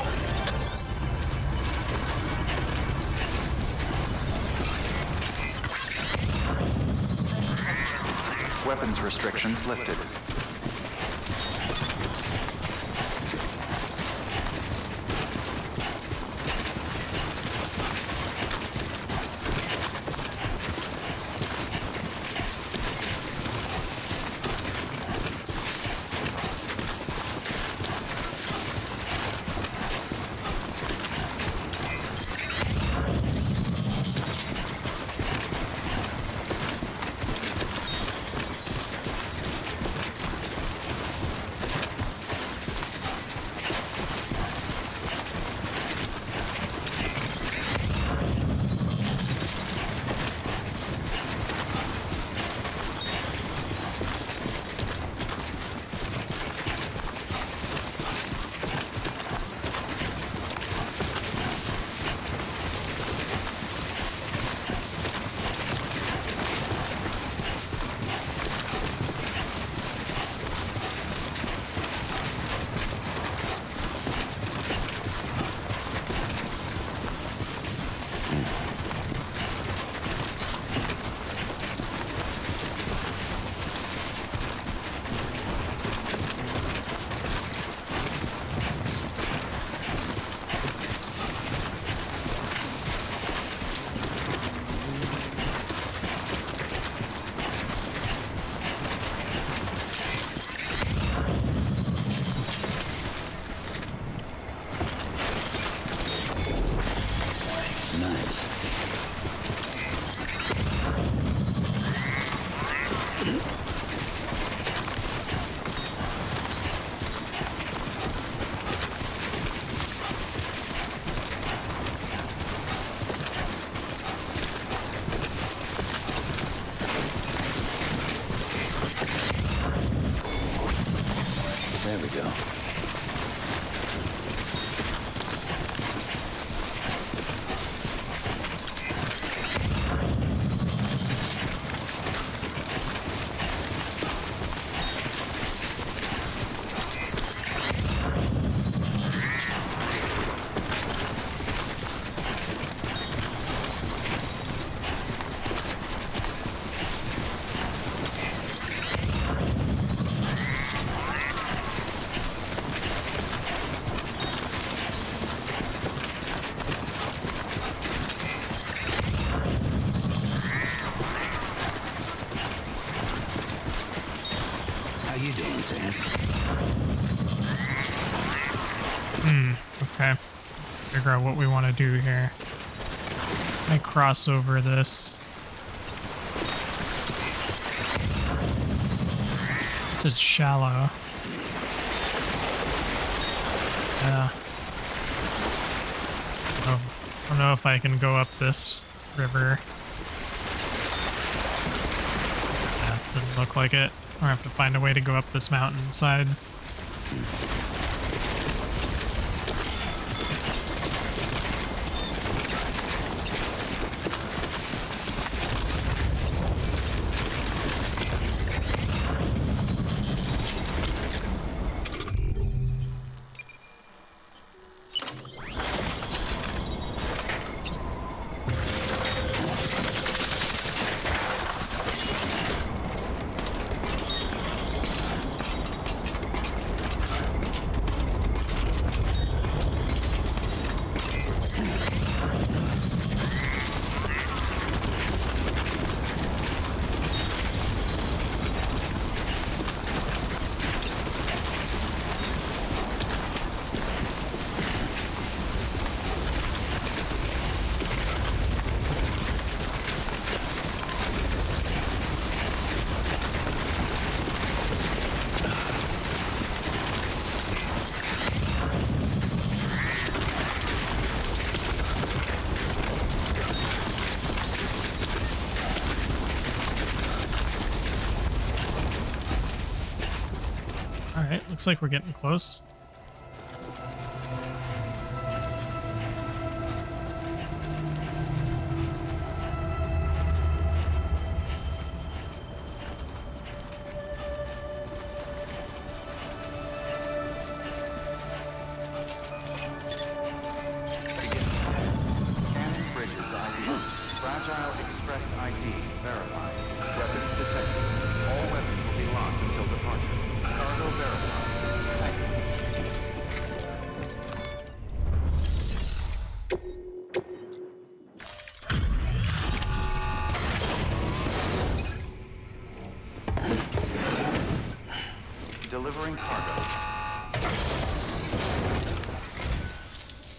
Weapons restrictions lifted. There we go. How you doing, Sam? Okay. Figure out what we want to do here. I cross over this. This is shallow. Yeah. Oh, I don't know if I can go up this river. Yeah, doesn't look like it. Or I have to find a way to go up this mountainside. Alright, looks like we're getting close. Fragile Express ID verified. Weapons detected. All weapons will be locked until departure. Cargo verified. Thank you. Delivering cargo.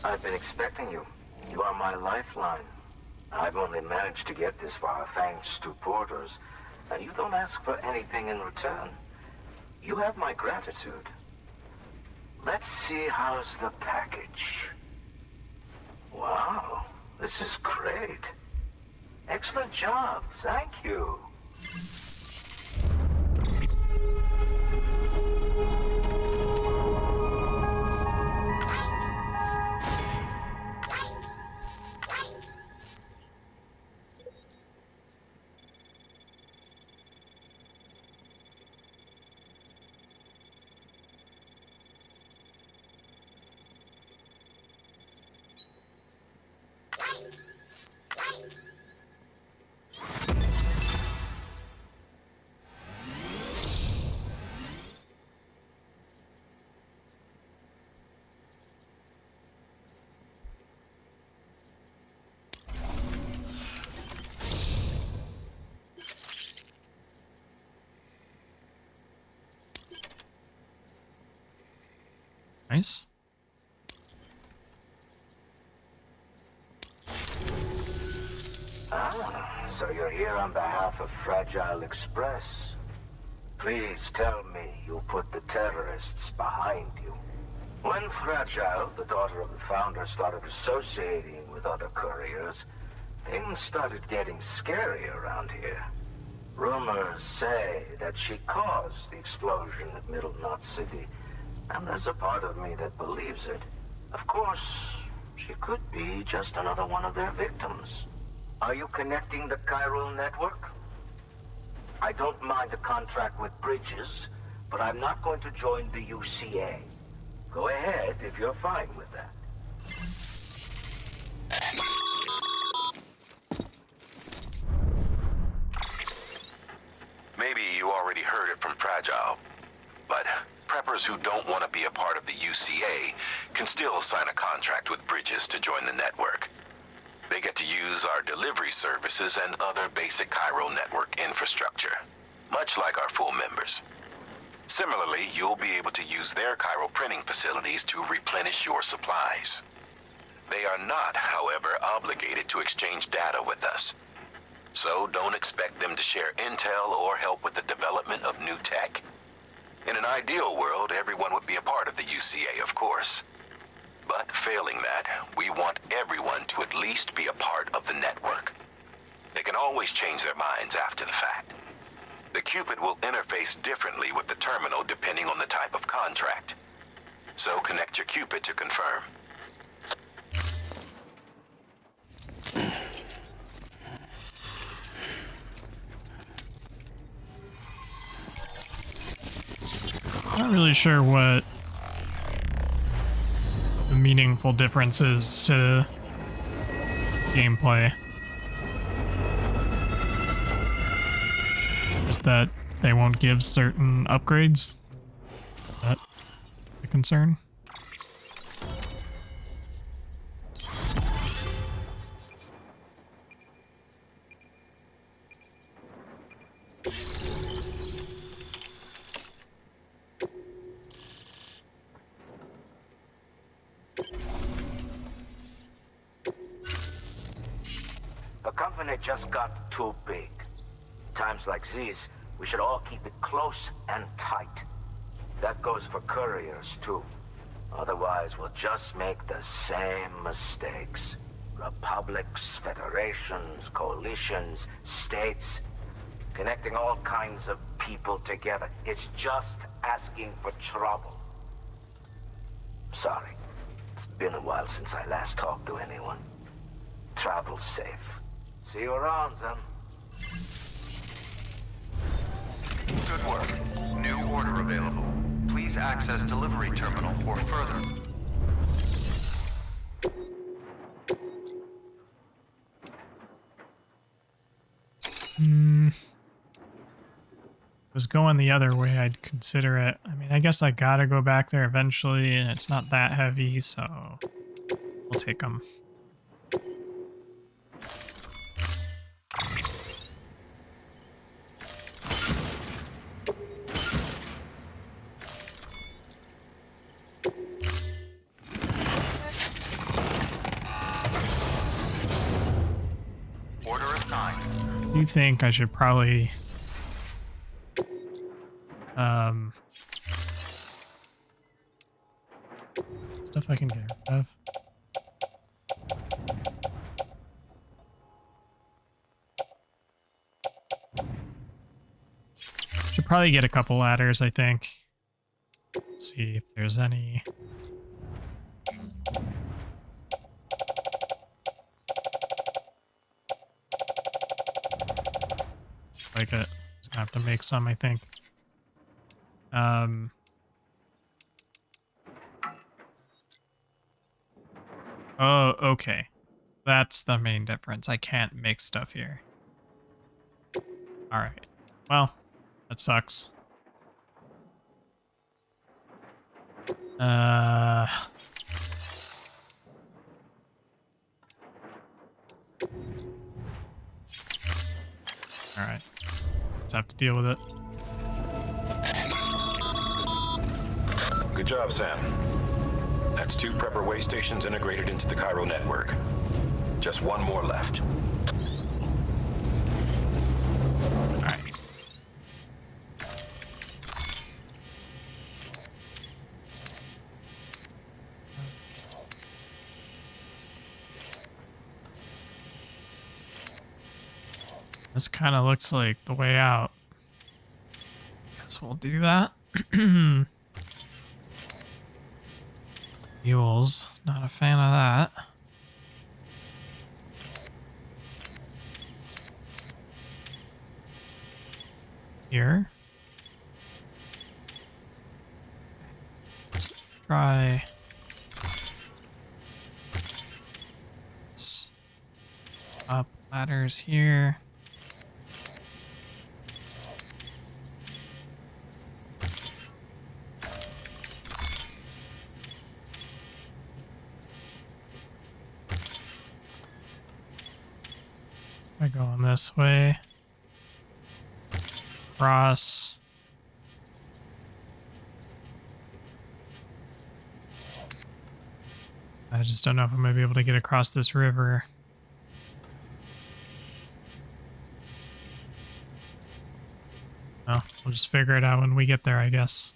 I've been expecting you. You are my lifeline. I've only managed to get this far thanks to porters, and you don't ask for anything in return. You have my gratitude. Let's see how's the package. Wow, this is great. Excellent job, thank you. Nice. So you're here on behalf of Fragile Express. Please tell me you put the terrorists behind you. When Fragile, the daughter of the founder, started associating with other couriers, things started getting scary around here. Rumors say that she caused the explosion at Middle Knot City, and there's a part of me that believes it. Of course, she could be just another one of their victims. Are you connecting the chiral network? I don't mind a contract with Bridges, but I'm not going to join the UCA. Go ahead if you're fine with that. Maybe you already heard it from Fragile, but preppers who don't want to be a part of the UCA can still sign a contract with Bridges to join the network. They get to use our delivery services and other basic chiral network infrastructure, much like our full members. Similarly, you'll be able to use their chiral printing facilities to replenish your supplies. They are not, however, obligated to exchange data with us. So don't expect them to share intel or help with the development of new tech. In an ideal world, everyone would be a part of the UCA, of course. But failing that, we want everyone to at least be a part of the network. They can always change their minds after the fact. The Cupid will interface differently with the terminal depending on the type of contract. So connect your Cupid to confirm. Not really sure what the meaningful difference is to gameplay. Just that they won't give certain upgrades. Is that the concern? The company just got too big. Times like these, we should all keep it close and tight. That goes for couriers, too. Otherwise, we'll just make the same mistakes. Republics, federations, coalitions, states, connecting all kinds of people together. It's just asking for trouble. Sorry. It's been a while since I last talked to anyone. Travel safe. See you around, then. Good work. New order available. Please access delivery terminal for further. Was going the other way, I'd consider it. I mean, I guess I gotta go back there eventually, and it's not that heavy, so we'll take them. Order assigned. You think I should probably stuff I can get rid of. Should probably get a couple ladders, I think. Let's see if there's any. Like it. Just gonna have to make some, I think. Oh, okay. That's the main difference. I can't make stuff here. Alright. Well, that sucks. Alright. Just have to deal with it. Good job, Sam. That's 2 prepper way stations integrated into the Cairo network. Just 1 more left. All right. This kind of looks like the way out. Guess we'll do that. Mules, not a fan of that. Here. Let's try. Let's up ladders here. We're going this way. Cross. I just don't know if I'm gonna be able to get across this river. Oh, we'll just figure it out when we get there, I guess.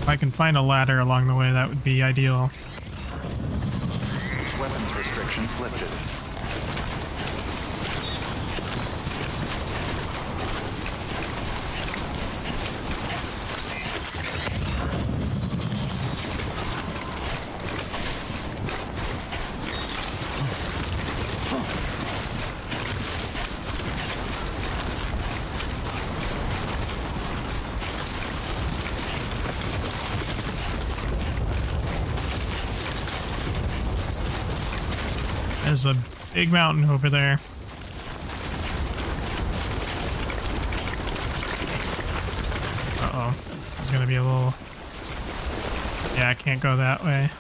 If I can find a ladder along the way, that would be ideal. Weapons restrictions lifted. There's a big mountain over there. Uh-oh. There's gonna be a little... Yeah, I can't go that way.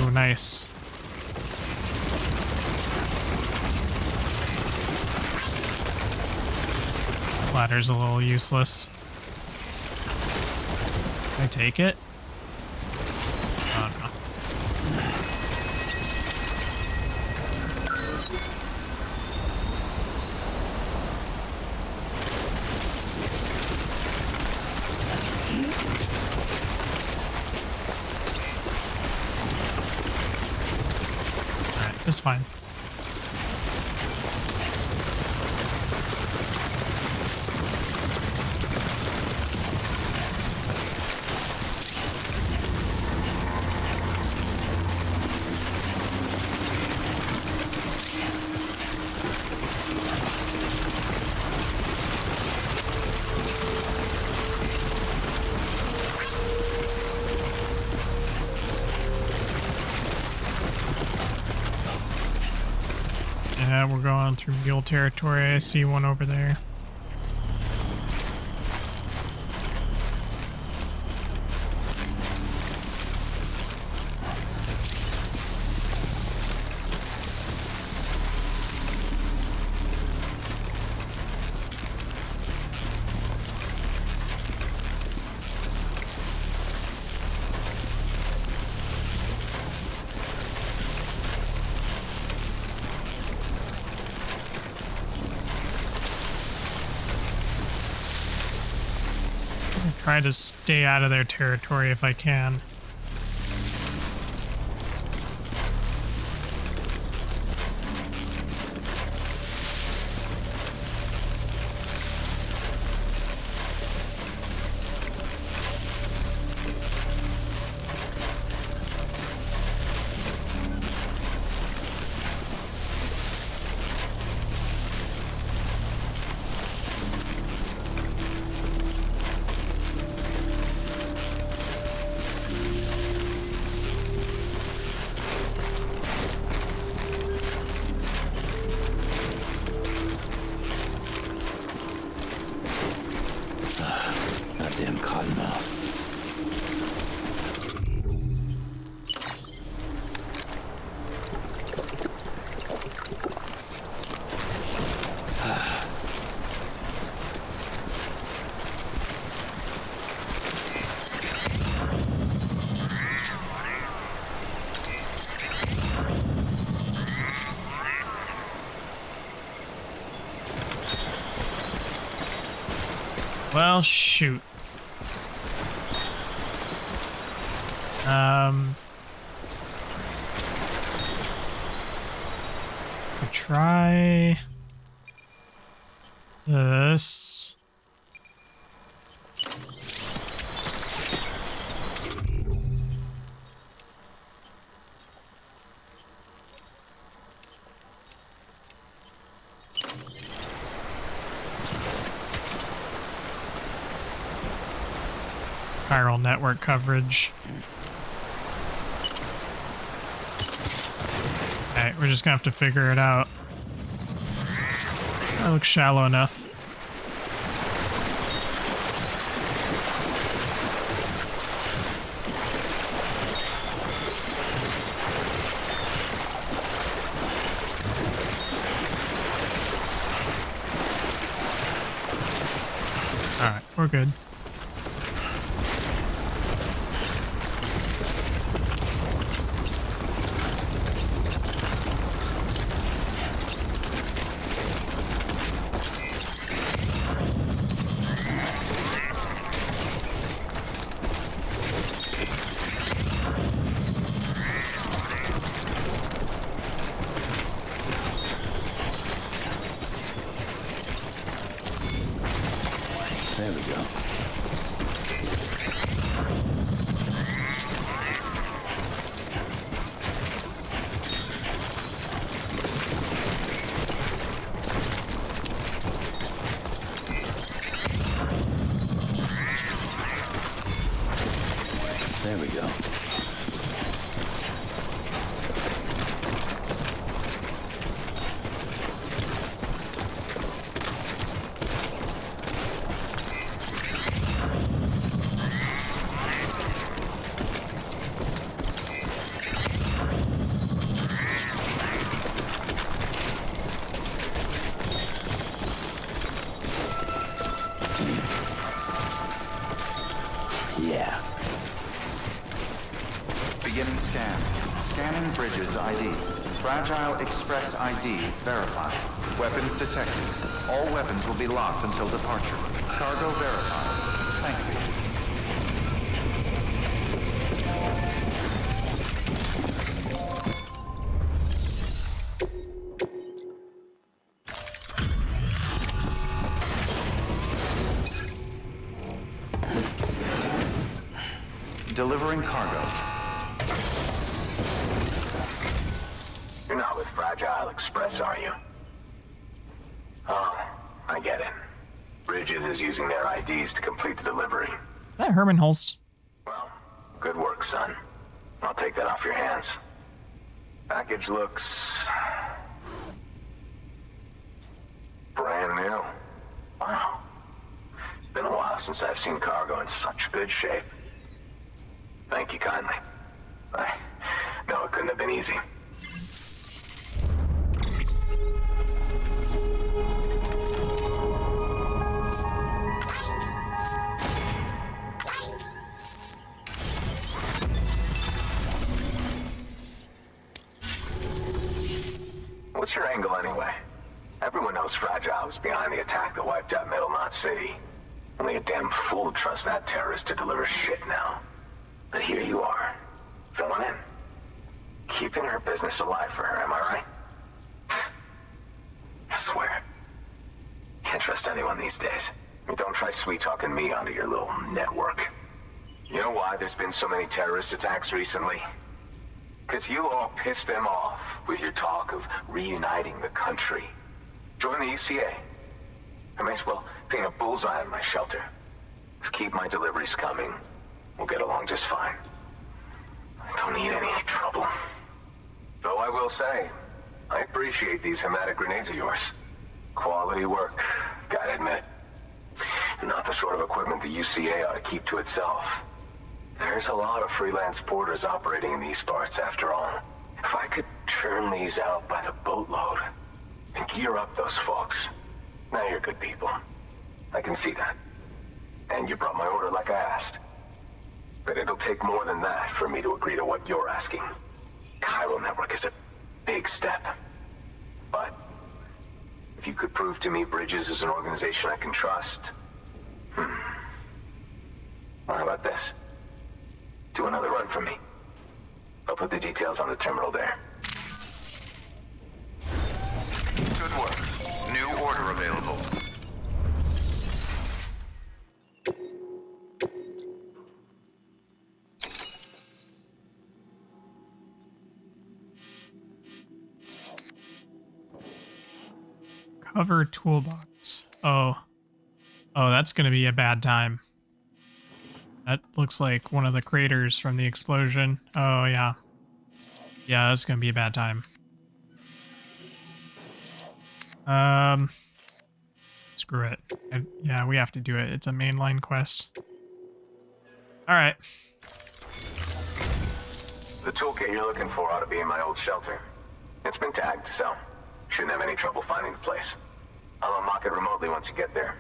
Ooh, nice. Ladder's a little useless. Can I take it? Oh, no. Alright, it's fine. that, we're going through mule territory. I see one over there. Try to stay out of their territory if I can. Goddamn cottonmouth. Well, shoot. Try this. Chiral network coverage. Alright, we're just gonna have to figure it out. That looks shallow enough. Alright, we're good. There we go. There we go. Yeah. Beginning scan. Scanning bridges ID. Fragile Express ID verified. Weapons detected. All weapons will be locked until departure. Cargo verified. Thank you. Delivering cargo. You're not with Fragile Express, are you? Oh, I get it. Bridges is using their IDs to complete the delivery. Is that Herman Holst? Well, good work, son. I'll take that off your hands. Package looks new. Wow. Been a while since I've seen cargo in such good shape. Thank you kindly. I know it couldn't have been easy. What's your angle anyway? Everyone knows Fragile was behind the attack that wiped out Middle Knot City. Only a damn fool would trust that terrorist to deliver shit now. But here you are, filling in. Keeping her business alive for her, am I right? I swear. Can't trust anyone these days. Don't try sweet-talking me onto your little network. You know why there's been so many terrorist attacks recently? Because you all pissed them off with your talk of reuniting the country. Join the UCA. I may as well paint a bullseye on my shelter. Just keep my deliveries coming. We'll get along just fine. I don't need any trouble. Though I will say, I appreciate these hematic grenades of yours. Quality work, gotta admit. Not the sort of equipment the UCA ought to keep to itself. There's a lot of freelance porters operating in these parts, after all. If I could churn these out by the boatload and gear up those folks. Now you're good people. I can see that. And you brought my order like I asked. But it'll take more than that for me to agree to what you're asking. Chiral Network is a big step. But if you could prove to me Bridges is an organization I can trust... Well, how about this? Do another run for me. I'll put the details on the terminal there. Good work. New order available. Cover toolbox. Oh, that's gonna be a bad time. That looks like one of the craters from the explosion. Oh, yeah. Yeah, that's gonna be a bad time. Screw it. Yeah, we have to do it. It's a mainline quest. Alright. The toolkit you're looking for ought to be in my old shelter. It's been tagged, so shouldn't have any trouble finding the place. I'll unlock it remotely once you get there.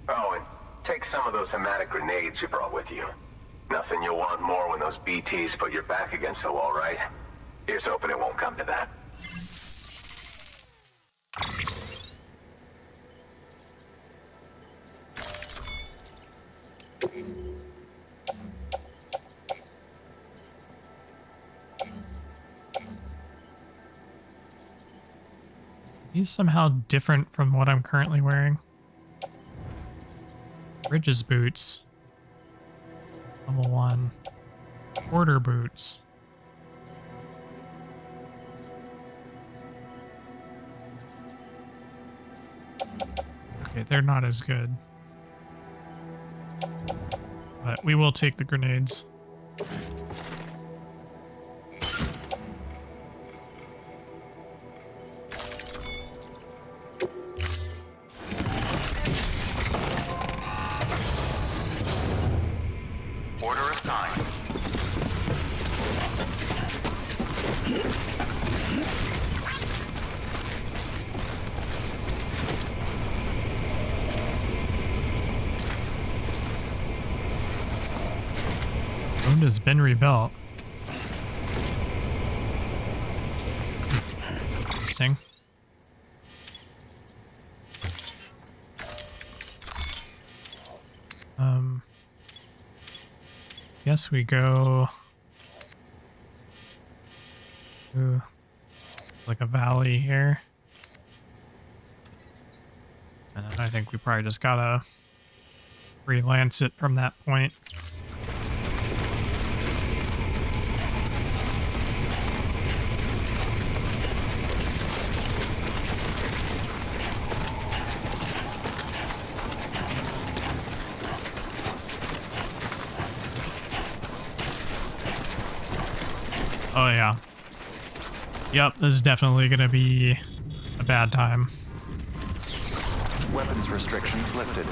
Oh, and take some of those hematic grenades you brought with you. Nothing you'll want more when those BTs put your back against the wall, right? Here's hoping it won't come to that. He's somehow different from what I'm currently wearing. Bridges boots. Level 1. Porter boots. Okay, they're not as good. But we will take the grenades. Order assigned. Wound has been rebuilt. Interesting. Guess we go to like a valley here. And then I think we probably just gotta relance it from that point. Oh yeah. Yep, this is definitely gonna be a bad time. Weapons restrictions lifted.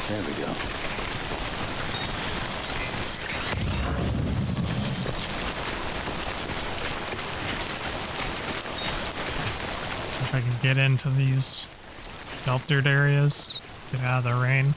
There we go. If I can get into these sheltered areas, get out of the rain.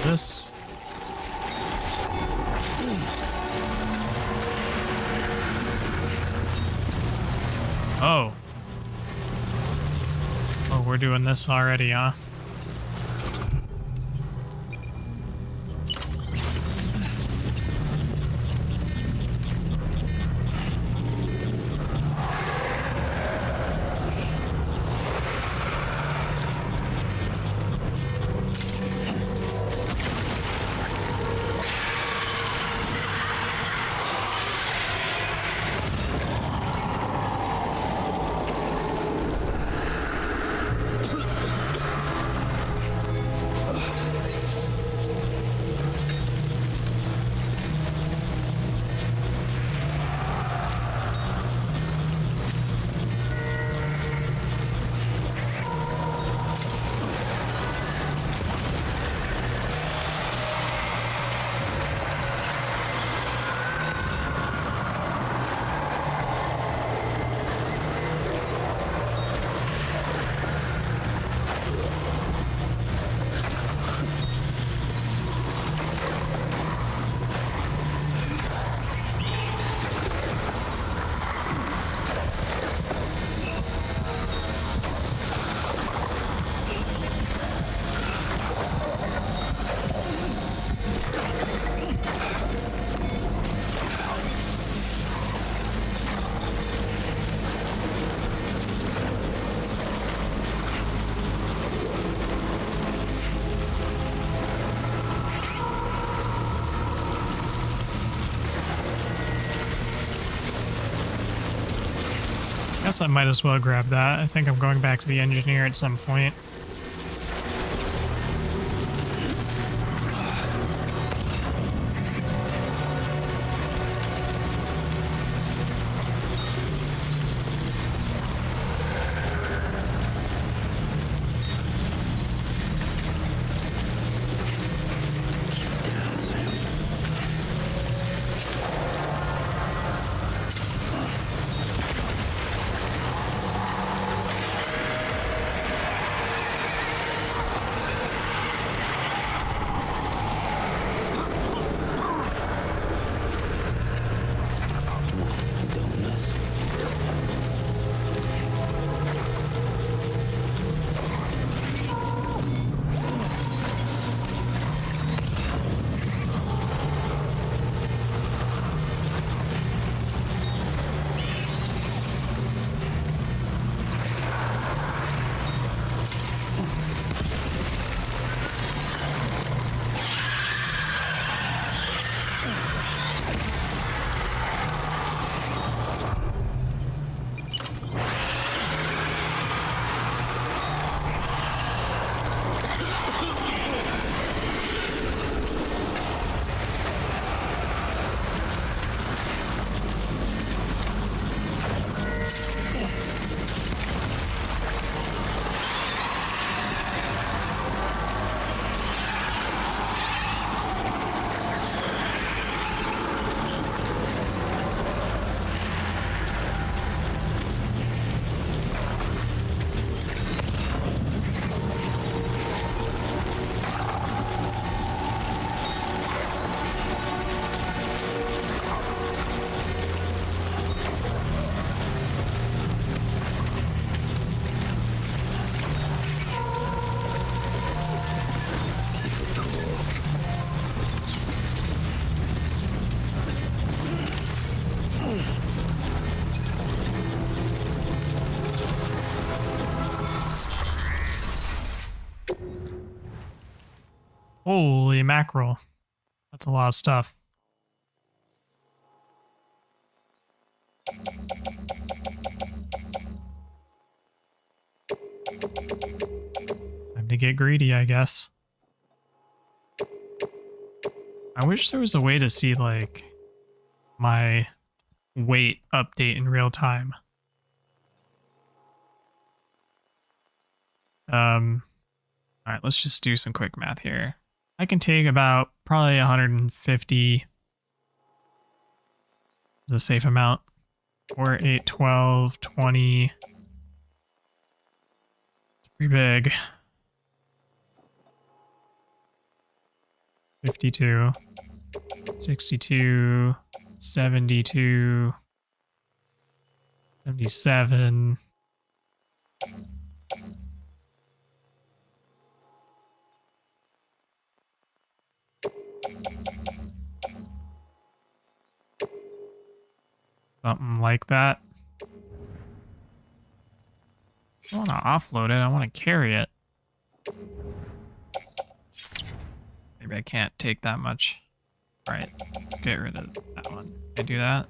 This. Oh. Oh, we're doing this already, huh? Guess I might as well grab that. I think I'm going back to the engineer at some point. Holy mackerel. That's a lot of stuff. Time to get greedy, I guess. I wish there was a way to see, like, my weight update in real time. Alright, let's just do some quick math here. I can take about probably 150 is a safe amount. 4, 8, 12, 20. It's pretty big. 52, 62, 72, 77. Something like that. I don't want to offload it, I want to carry it. Maybe I can't take that much. Alright, let's get rid of that one. Can I do that?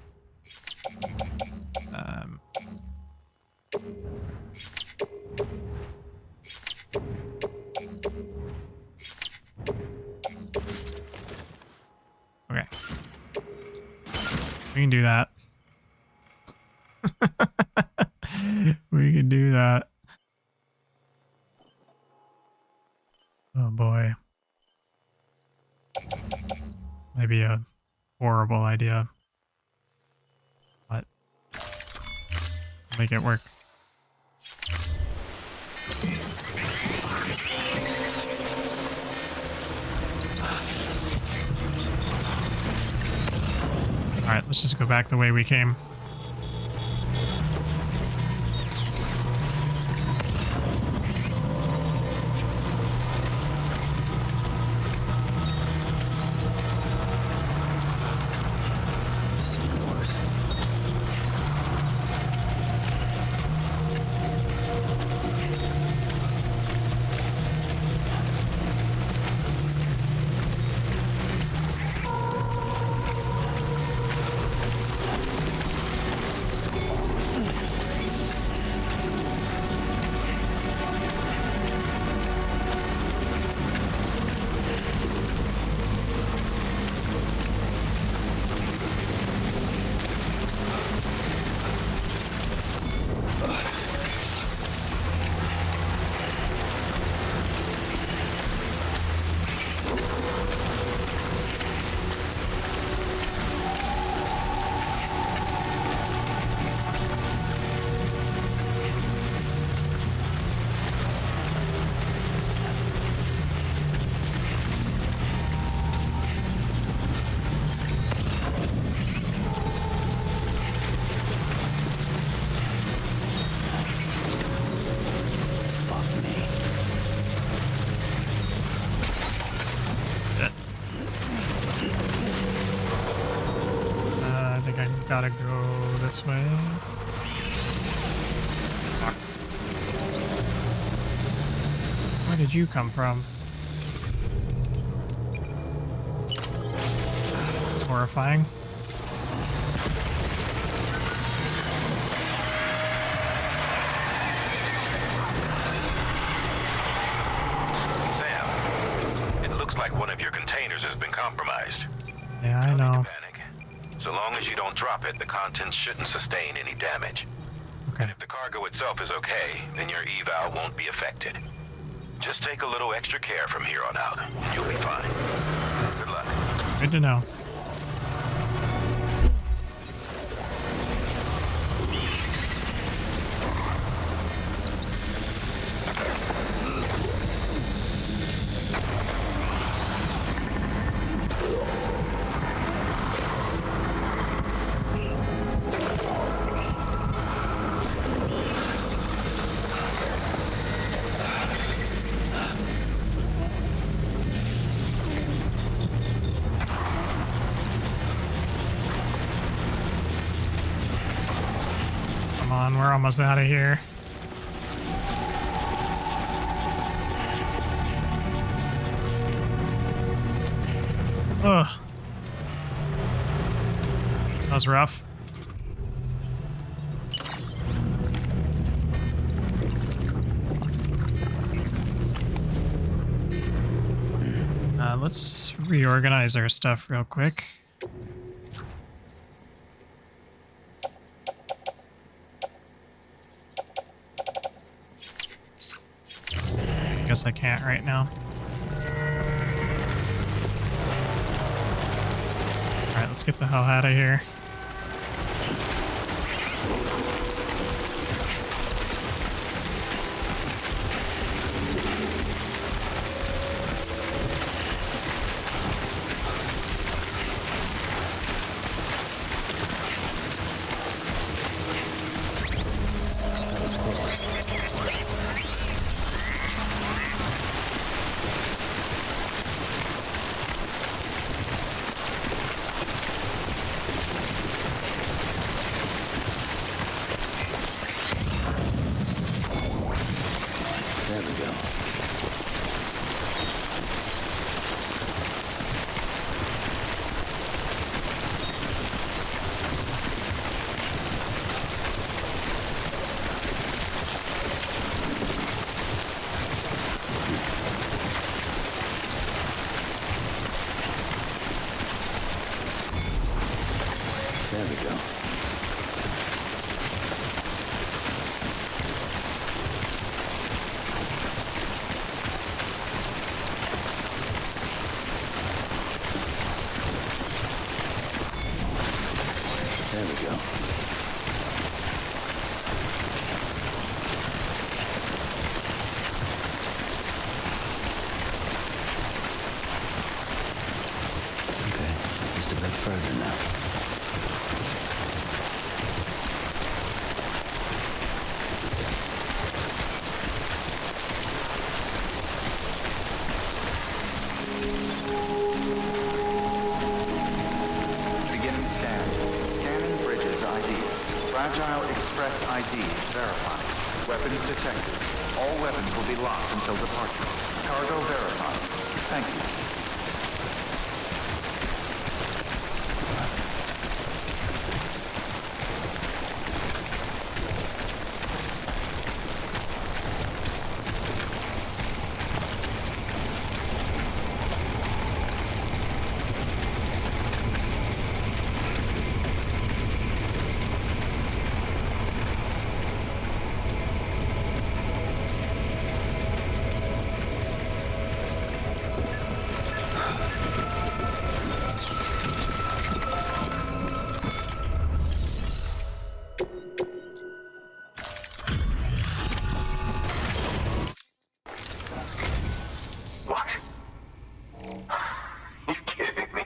Okay. We can do that. We can do that. Oh boy. Maybe a horrible idea. But make it work. Alright, let's just go back the way we came. Gotta go this way. Fuck. Where did you come from? It's horrifying. Sam, it looks like one of your containers has been compromised. Yeah, I know. So long as you don't drop it, the contents shouldn't sustain any damage. Okay. And if the cargo itself is okay, then your eval won't be affected. Just take a little extra care from here on out. You'll be fine. Good luck. Good to know. We're almost out of here. Ugh. That was rough. Let's reorganize our stuff real quick. I guess I can't right now. Alright, let's get the hell out of here. There we go. There we go. There we go. Okay, just a bit further now. Beginning scan. Scanning bridges ID. Fragile Express ID verified. Weapons detected. All weapons will be locked until departure. Cargo verified. Thank you. What? You kidding me?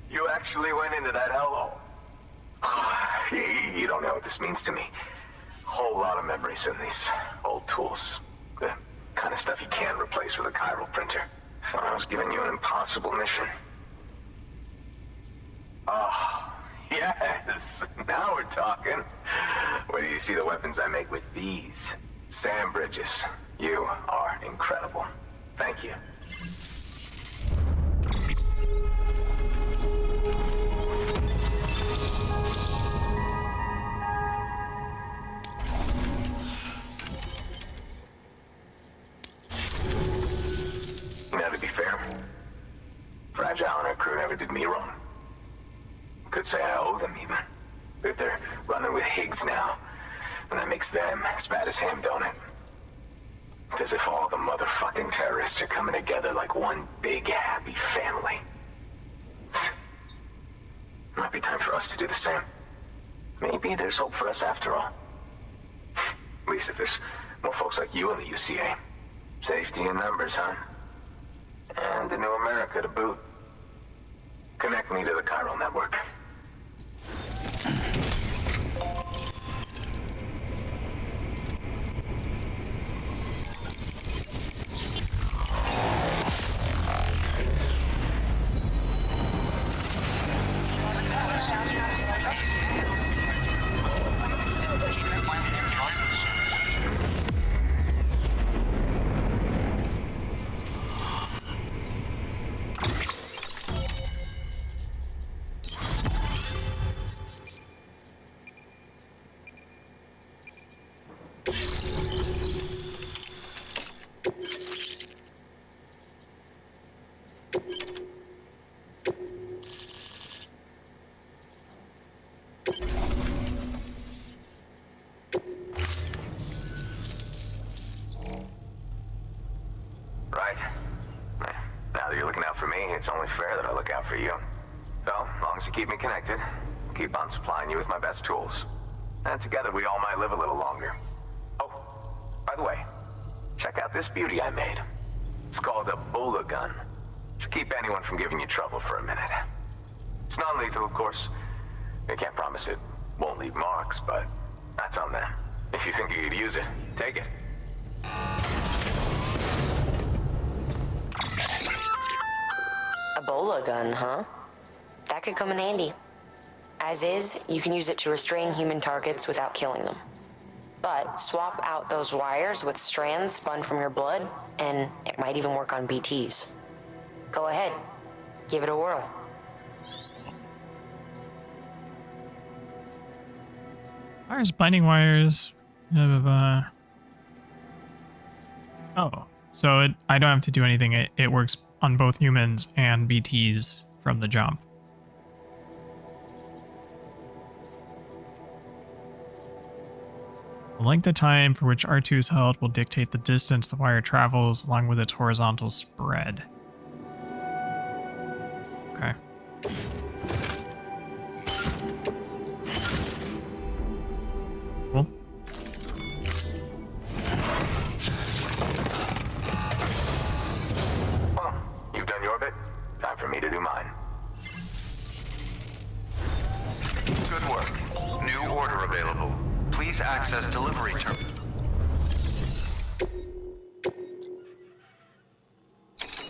You actually went into that hellhole. You don't know what this means to me. Whole lot of memories in these old tools. The kind of stuff you can't replace with a chiral printer. Thought I was giving you an impossible mission. Oh, yes. Now we're talking. Wait till you see the weapons I make with these. Sand bridges. You are incredible. Thank you. Now, to be fair, Fragile and her crew never did me wrong. Could say I owe them even. But they're running with Higgs now, and that makes them as bad as him, don't it? It's as if all the motherfucking terrorists are coming together like one big happy family. Might be time for us to do the same. Maybe there's hope for us after all. At least if there's more folks like you in the UCA. Safety in numbers, huh? And the new America to boot. Connect me to the chiral network. me, it's only fair that I look out for you. So, as long as you keep me connected, I'll keep on supplying you with my best tools. And together we all might live a little longer. Oh, by the way, check out this beauty I made. It's called a Bola gun. Should keep anyone from giving you trouble for a minute. It's non-lethal, of course. I can't promise it won't leave marks, but that's on them. If you think you could use it, take it. A Bola gun, huh? That could come in handy. As is, you can use it to restrain human targets without killing them. But swap out those wires with strands spun from your blood, and it might even work on BTs. Go ahead, give it a whirl. Wires, binding wires. Oh, so I don't have to do anything. It works on both humans and BTs from the jump. The length of time for which R2 is held will dictate the distance the wire travels along with its horizontal spread. Okay. Cool. Well, you've done your bit. Time for me to do mine. Good work. New order available. Please access delivery terminal.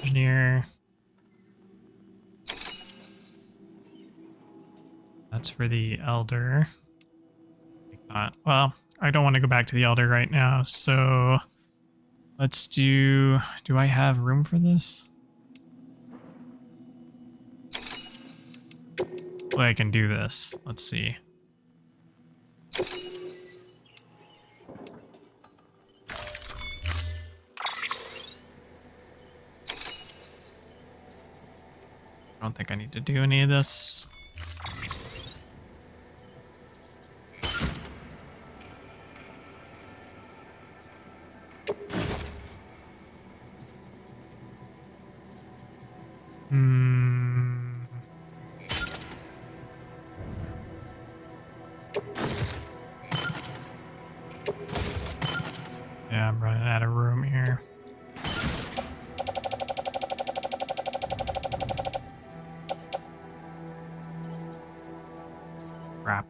Engineer. That's for the Elder. Well, I don't want to go back to the Elder right now, so let's do I have room for this? Well, I can do this. Let's see. I don't think I need to do any of this. Yeah, I'm running out of room here. Crap.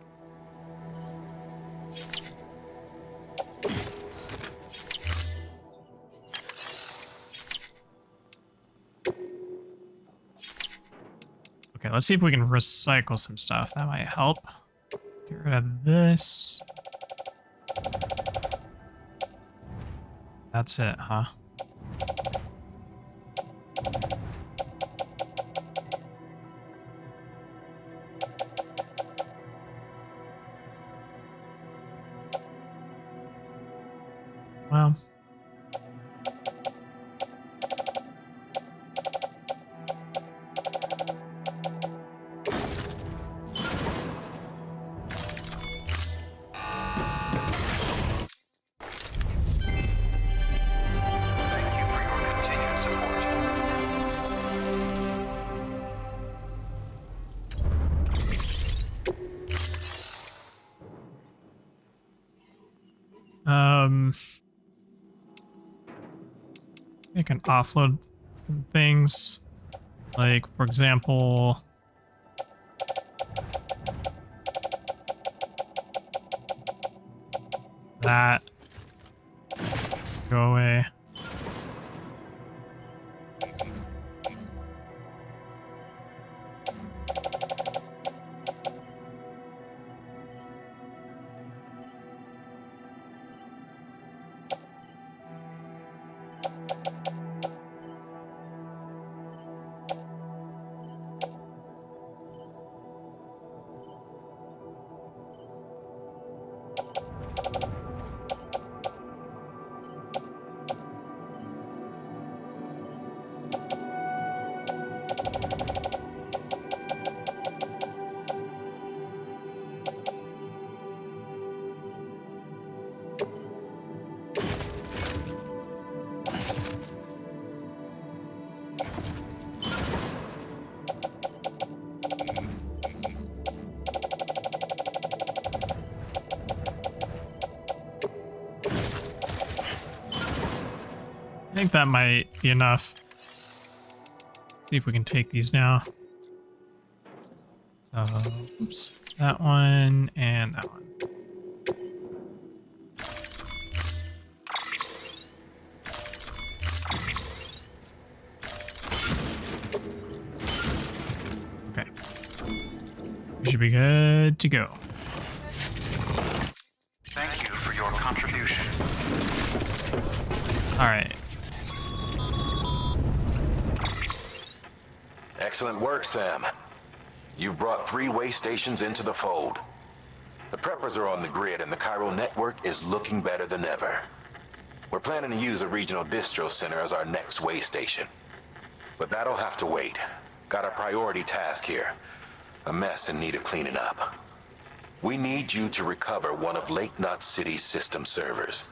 Okay, let's see if we can recycle some stuff. That might help. Get rid of this. That's it, huh? Well. Thank you for your continued support. I can offload some things. Like, for example, that. Go away. think that might be enough. See if we can take these now. So, oops, that one and that one. Okay. We should be good to go. Thank you for your contribution. All right. Excellent work, Sam. You've brought 3 way stations into the fold. The preppers are on the grid and the Cairo network is looking better than ever. We're planning to use a regional distro center as our next way station. But that'll have to wait. Got a priority task here. A mess in need of cleaning up. We need you to recover one of Lake Knot City's system servers.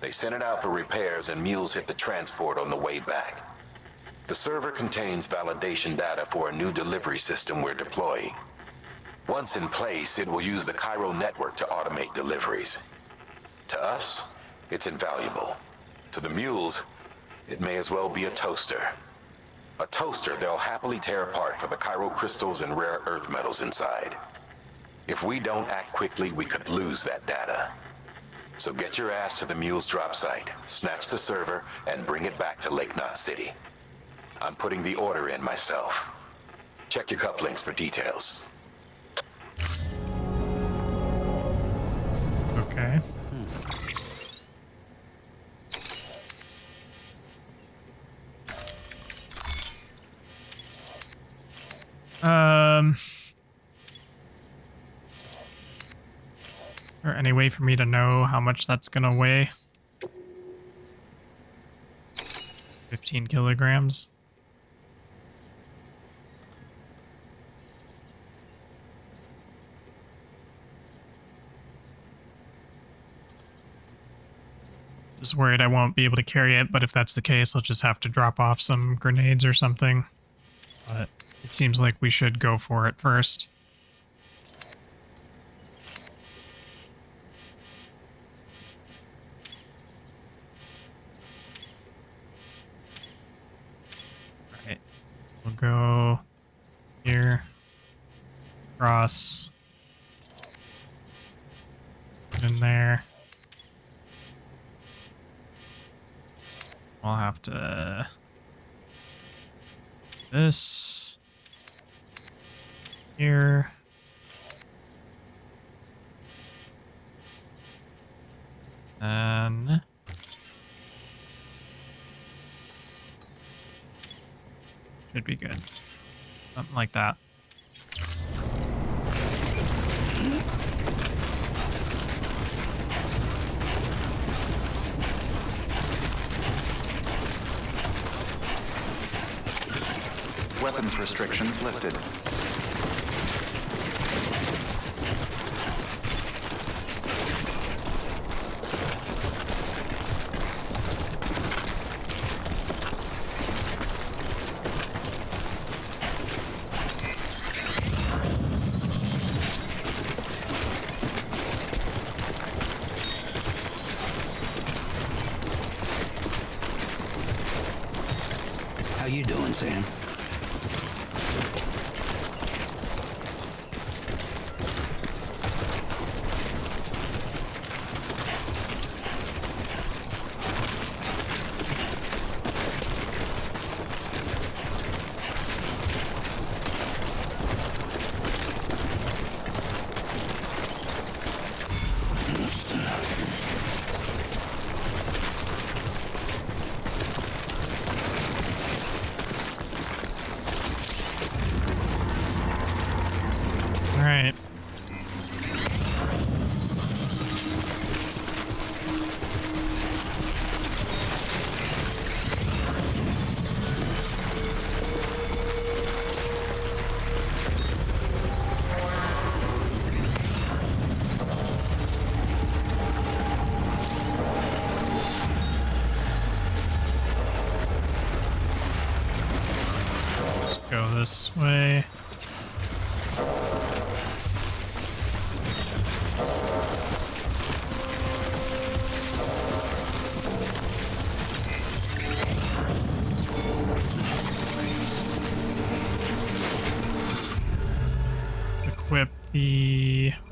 They sent it out for repairs and mules hit the transport on the way back. The server contains validation data for a new delivery system we're deploying. Once in place, it will use the Cairo network to automate deliveries. To us, it's invaluable. To the mules, it may as well be a toaster. A toaster they'll happily tear apart for the Cairo crystals and rare earth metals inside. If we don't act quickly, we could lose that data. So get your ass to the mule's drop site, snatch the server, and bring it back to Lake Knot City. I'm putting the order in myself. Check your cufflinks for details. Okay. Is there any way for me to know how much that's gonna weigh? 15 kilograms. Just worried I won't be able to carry it, but if that's the case, I'll just have to drop off some grenades or something. But it seems like we should go for it first. Alright. We'll go here. Cross. Put in there. I'll have to this here. And should be good. Something like that. Weapons restrictions lifted. How you doing, Sam? Alright. Let's go this way. 30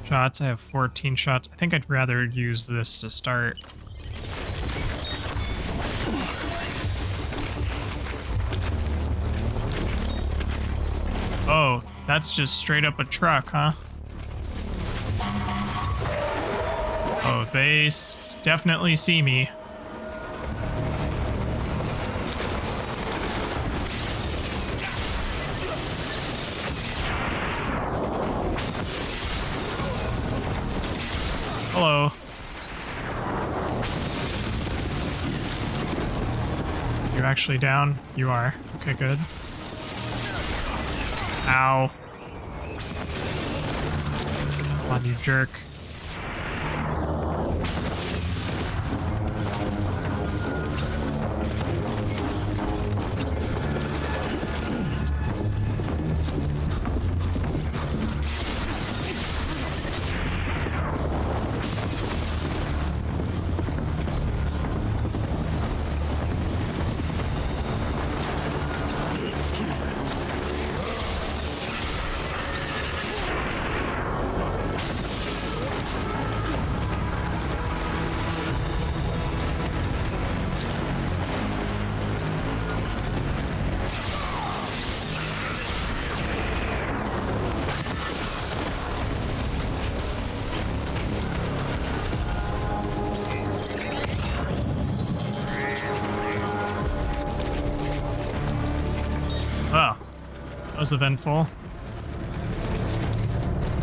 shots. I have 14 shots. I think I'd rather use this to start. Oh, that's just straight up a truck, huh? Oh, they definitely see me. Hello. You actually down? You are. Okay, good. Ow. Come on, you jerk. Well, that was eventful.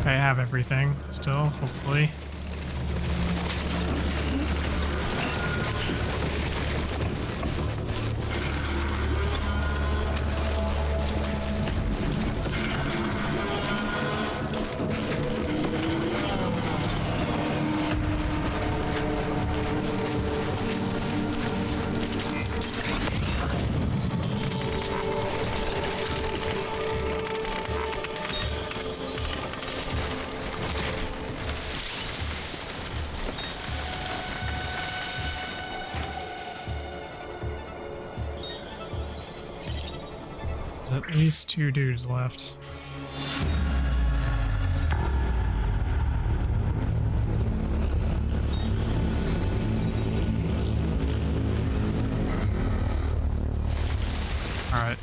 Okay, I have everything still, hopefully. There's at least 2 dudes left. All right.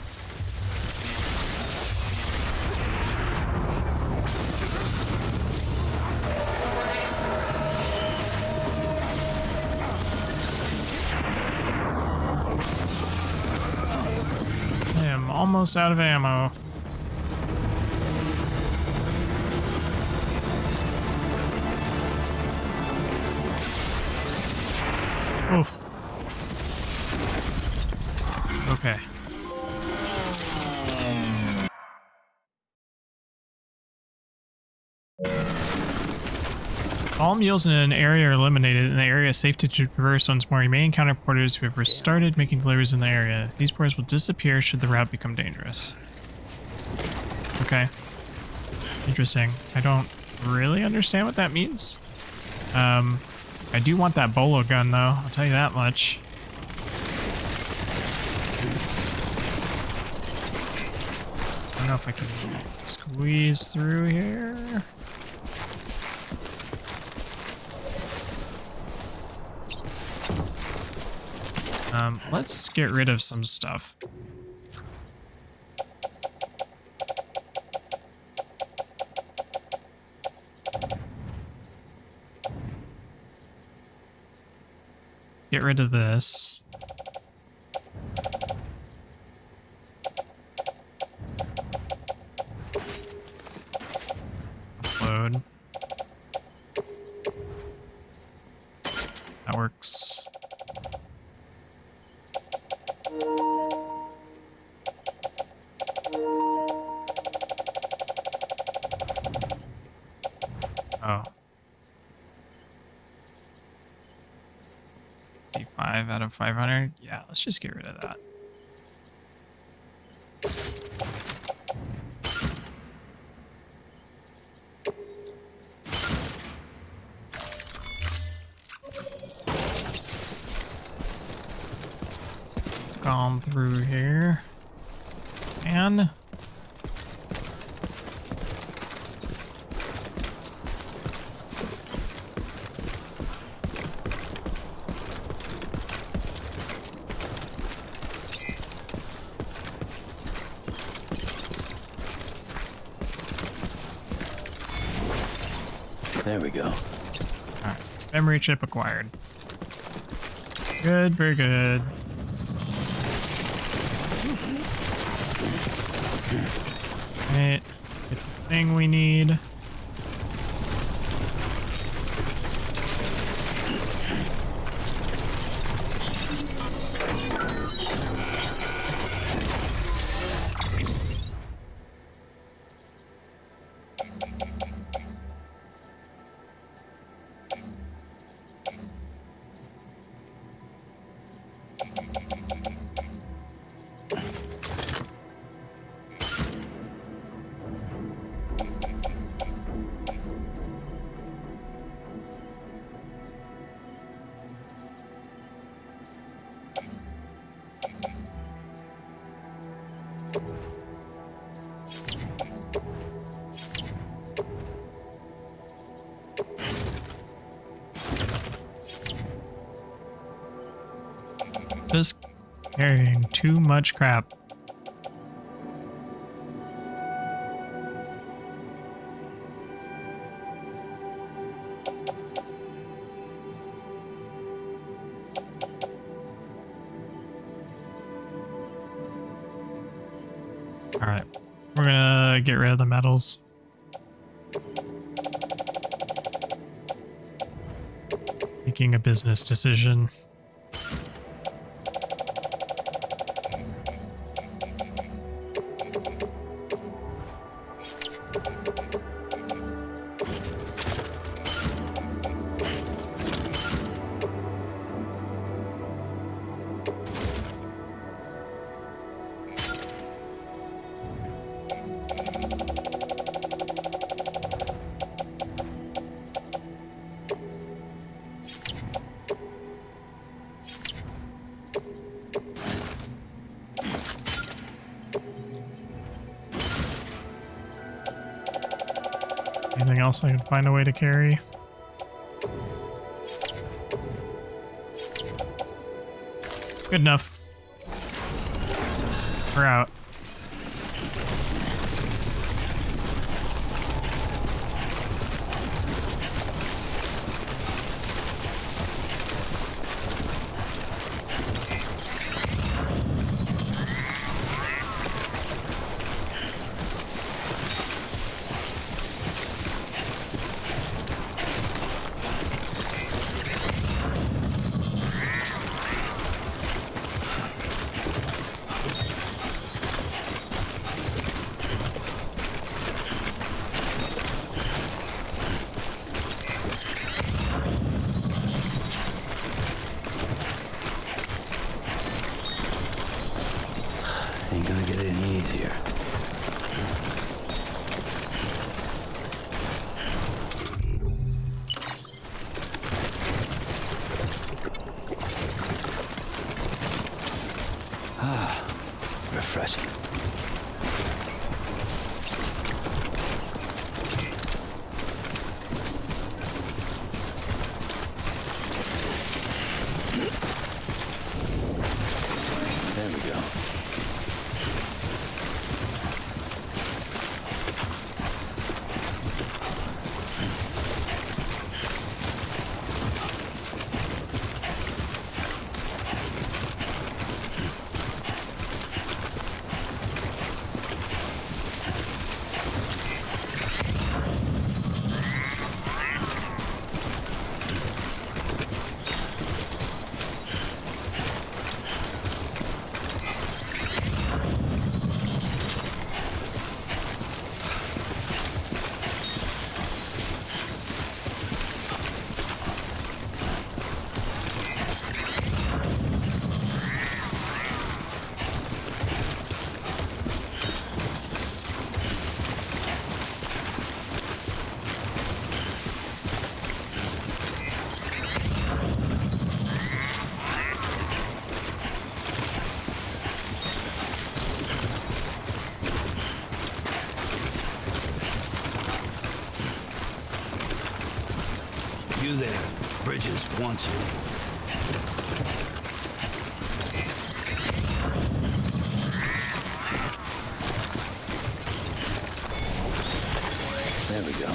Almost out of ammo. Oof. Okay. All mules in an area are eliminated, and the area is safe to traverse once more. You may encounter porters who have restarted making deliveries in the area. These porters will disappear should the route become dangerous. Okay. Interesting. I don't really understand what that means. I do want that bolo gun, though. I'll tell you that much. I don't know if I can squeeze through here. Let's get rid of some stuff. Let's get rid of this. Upload. That works. Oh. 65 out of 500. Yeah, let's just get rid of that. Gone through here. And There we go. Alright. Memory chip acquired. Good, very good. Alright. Get the thing we need. Just carrying too much crap. All right, we're gonna get rid of the metals. Making a business decision. Anything else I can find a way to carry? Good enough. We're out. Ain't gonna get any easier. Ah, refreshing. There we go. You there. Bridges wants you. There we go.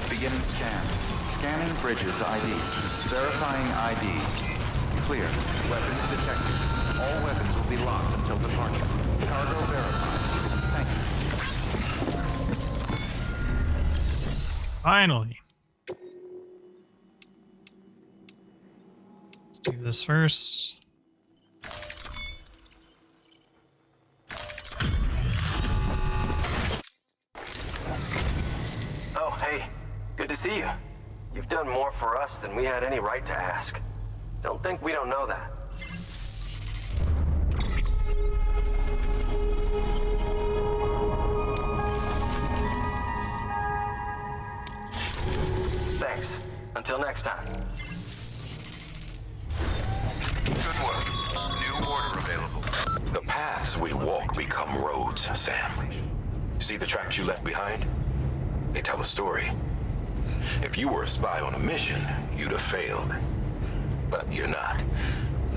Beginning scan. Scanning bridges ID. Verifying ID. Clear. Weapons detected. All weapons will be locked until departure. Cargo verified. Thank you. Finally. Let's do this first. Oh, hey. Good to see you. You've done more for us than we had any right to ask. Don't think we don't know that. Thanks. Until next time. Good work. New order available. The paths we walk become roads, Sam. See the tracks you left behind? They tell a story. If you were a spy on a mission, you'd have failed. But you're not.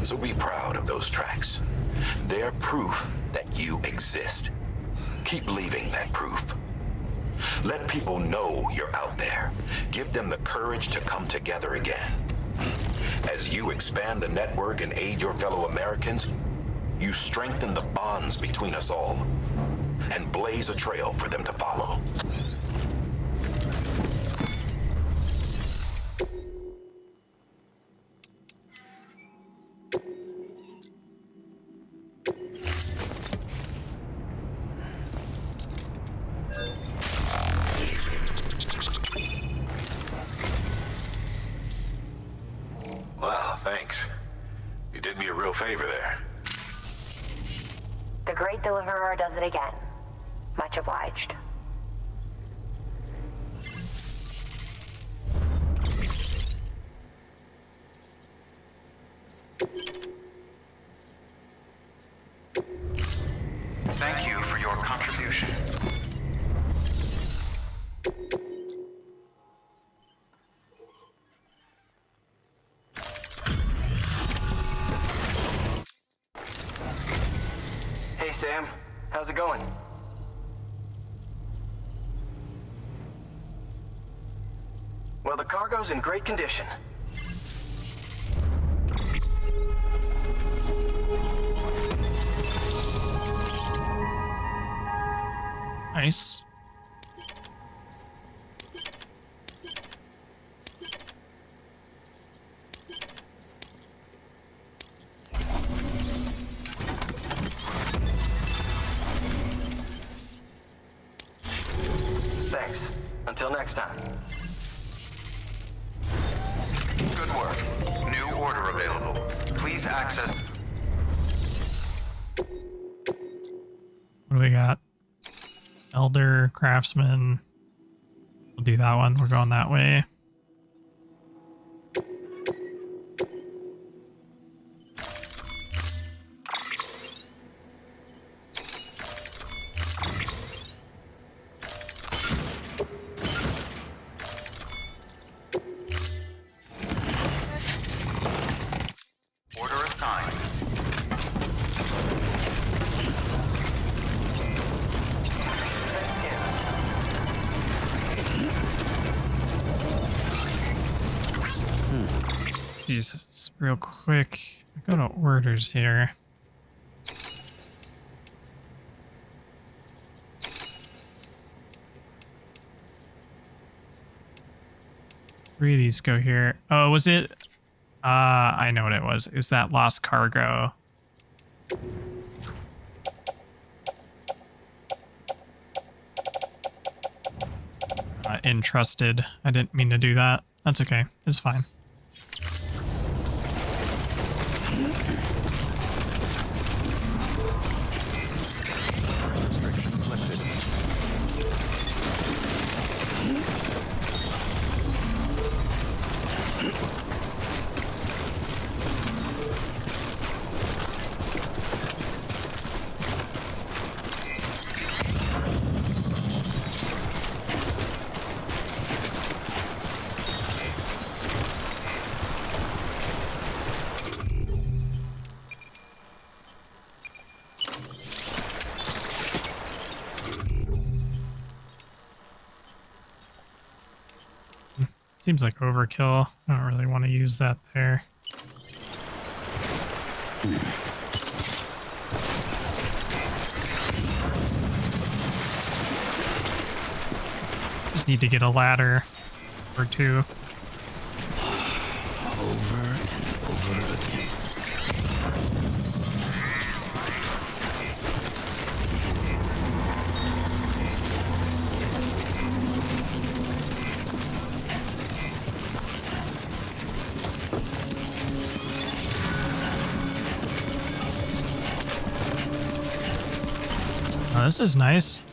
So be proud of those tracks. They're proof that you exist. Keep leaving that proof. Let people know you're out there. Give them the courage to come together again. As you expand the network and aid your fellow Americans, you strengthen the bonds between us all and blaze a trail for them to follow. Well, thanks. You did me a real favor there. The Great Deliverer does it again. Much obliged. Thank you for your contribution. Hey, Sam. How's it going? Well, the cargo's in great condition. Nice. Thanks. Until next time. Good work. New order available. Please access. What do we got? Elder, Craftsman. We'll do that one. We're going that way. Order assigned. Jesus, real quick. I go to orders here. Three of these go here. Oh, was it? I know what it was. It was that lost cargo. Entrusted. I didn't mean to do that. That's okay. It's fine. Seems like overkill. I don't really want to use that there. Just need to get a ladder or two. Over and over again. Oh, this is nice.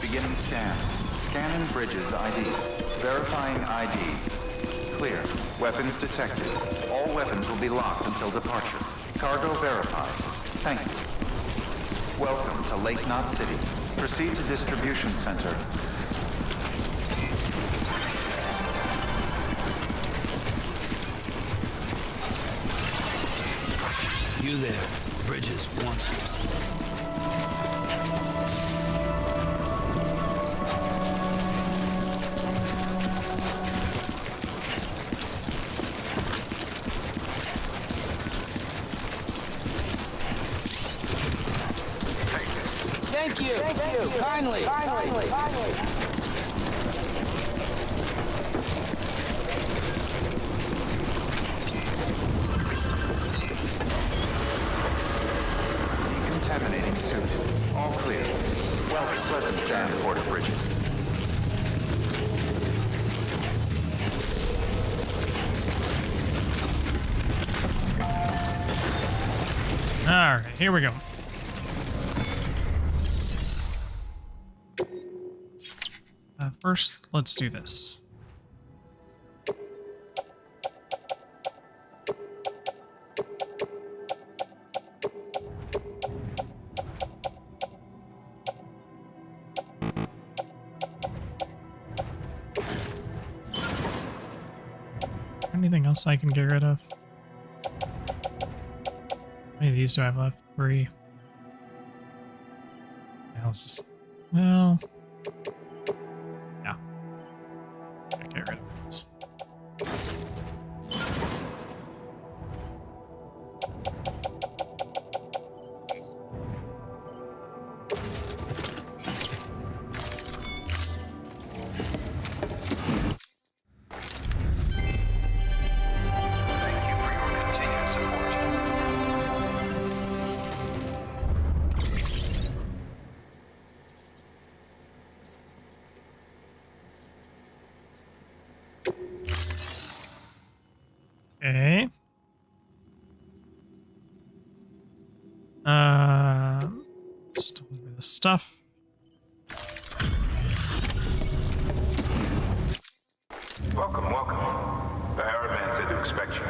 Beginning scan. Scanning bridges ID. Verifying ID. Clear. Weapons detected. All weapons will be locked until departure. Cargo verified. Thank you. Welcome to Lake Knot City. Proceed to distribution center. You there, Bridges, wants you. Thank you. Kindly. Decontaminating suit. All clear. Welcome, Pleasant Sand, Port of Bridges. All right, here we go. First, let's do this. Anything else I can get rid of? How many of these do I have left? 3. Yeah, let's just... Well... Yeah. I get rid of this. stuff. Welcome, welcome. The Herald man said to expect you.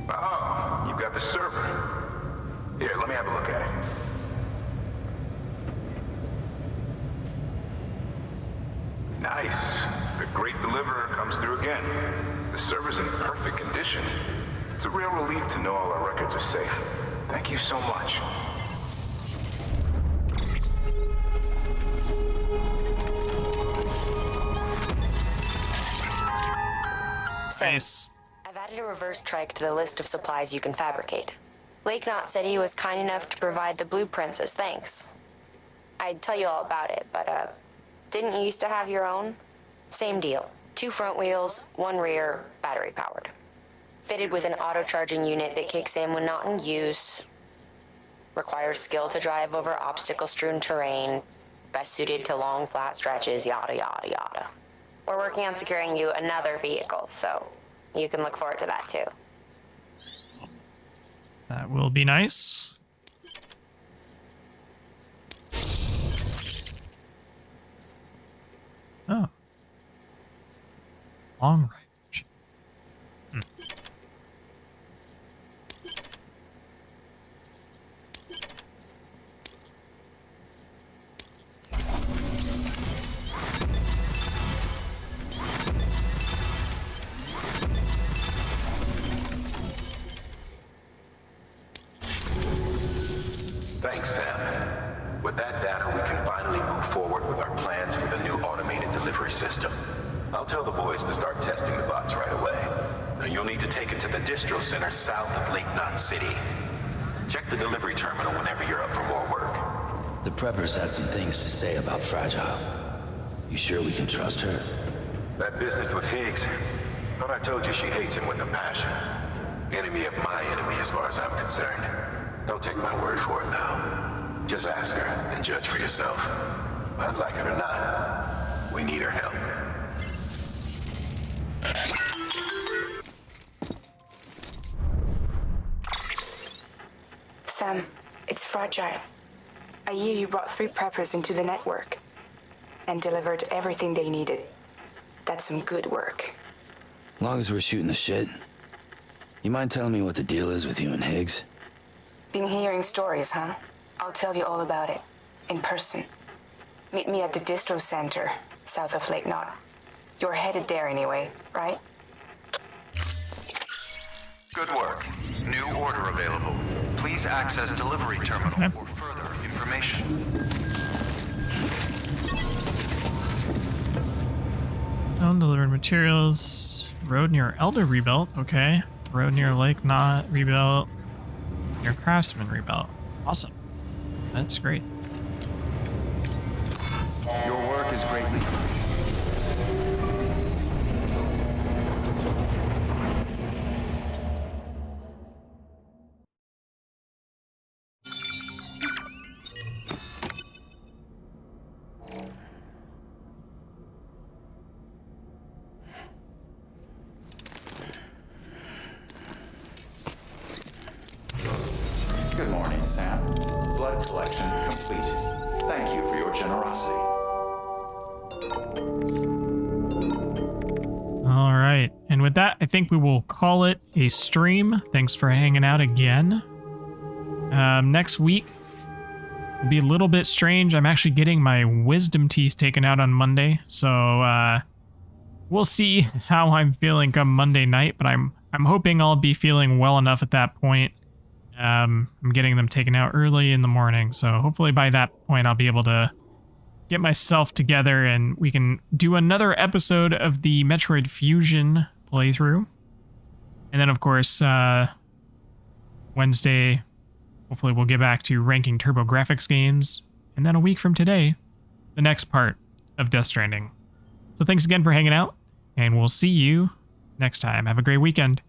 Oh, you've got the server. Here, let me have a look at it. Nice. The great deliverer comes through again. The server's in perfect condition. It's a real relief to know all our records are safe. Thank you so much. Nice. I've added a reverse trike to the list of supplies you can fabricate. Lake Knot said he was kind enough to provide the blueprints as thanks. I'd tell you all about it, but didn't you used to have your own? Same deal. 2 front wheels, 1 rear, battery powered. Fitted with an auto-charging unit that kicks in when not in use. Requires skill to drive over obstacle-strewn terrain. Best suited to long, flat stretches, yada, yada, yada. We're working on securing you another vehicle, so you can look forward to that too. That will be nice. Oh. Long range. Thanks, Sam. With that data, we can finally move forward with our plans for the new automated delivery system. I'll tell the boys to start testing the bots right away. Now, you'll need to take it to the distro center south of Lake Knot City. Check the delivery terminal whenever you're up for more work. The preppers had some things to say about Fragile. You sure we can trust her? That business with Higgs, thought I told you she hates him with a passion. Enemy of my enemy as far as I'm concerned. Don't take my word for it, though. Just ask her and judge for yourself. I'd like it or not. We need her help. Sam, it's Fragile. I hear you brought 3 preppers into the network and delivered everything they needed. That's some good work. As long as we're shooting the shit. You mind telling me what the deal is with you and Higgs? Been hearing stories, huh? I'll tell you all about it. In person. Meet me at the distro center, south of Lake Knot. You're headed there anyway, right? Good work. New order available. Please access delivery terminal for further information. Undelivered materials. Road near Elder rebuilt. Okay. Road near Lake Knot rebuilt. Near Craftsman rebuilt. Awesome. That's great. Your work is greatly appreciated. Good morning, Sam. Blood collection complete. Thank you for your generosity. All right. And with that, I think we will call it a stream. Thanks for hanging out again. Next week will be a little bit strange. I'm actually getting my wisdom teeth taken out on Monday. So we'll see how I'm feeling come Monday night. But I'm hoping I'll be feeling well enough at that point. I'm getting them taken out early in the morning, so hopefully by that point I'll be able to get myself together and we can do another episode of the Metroid Fusion playthrough. And then, of course, Wednesday, hopefully we'll get back to ranking TurboGrafx games. And then a week from today, the next part of Death Stranding. So thanks again for hanging out, and we'll see you next time. Have a great weekend.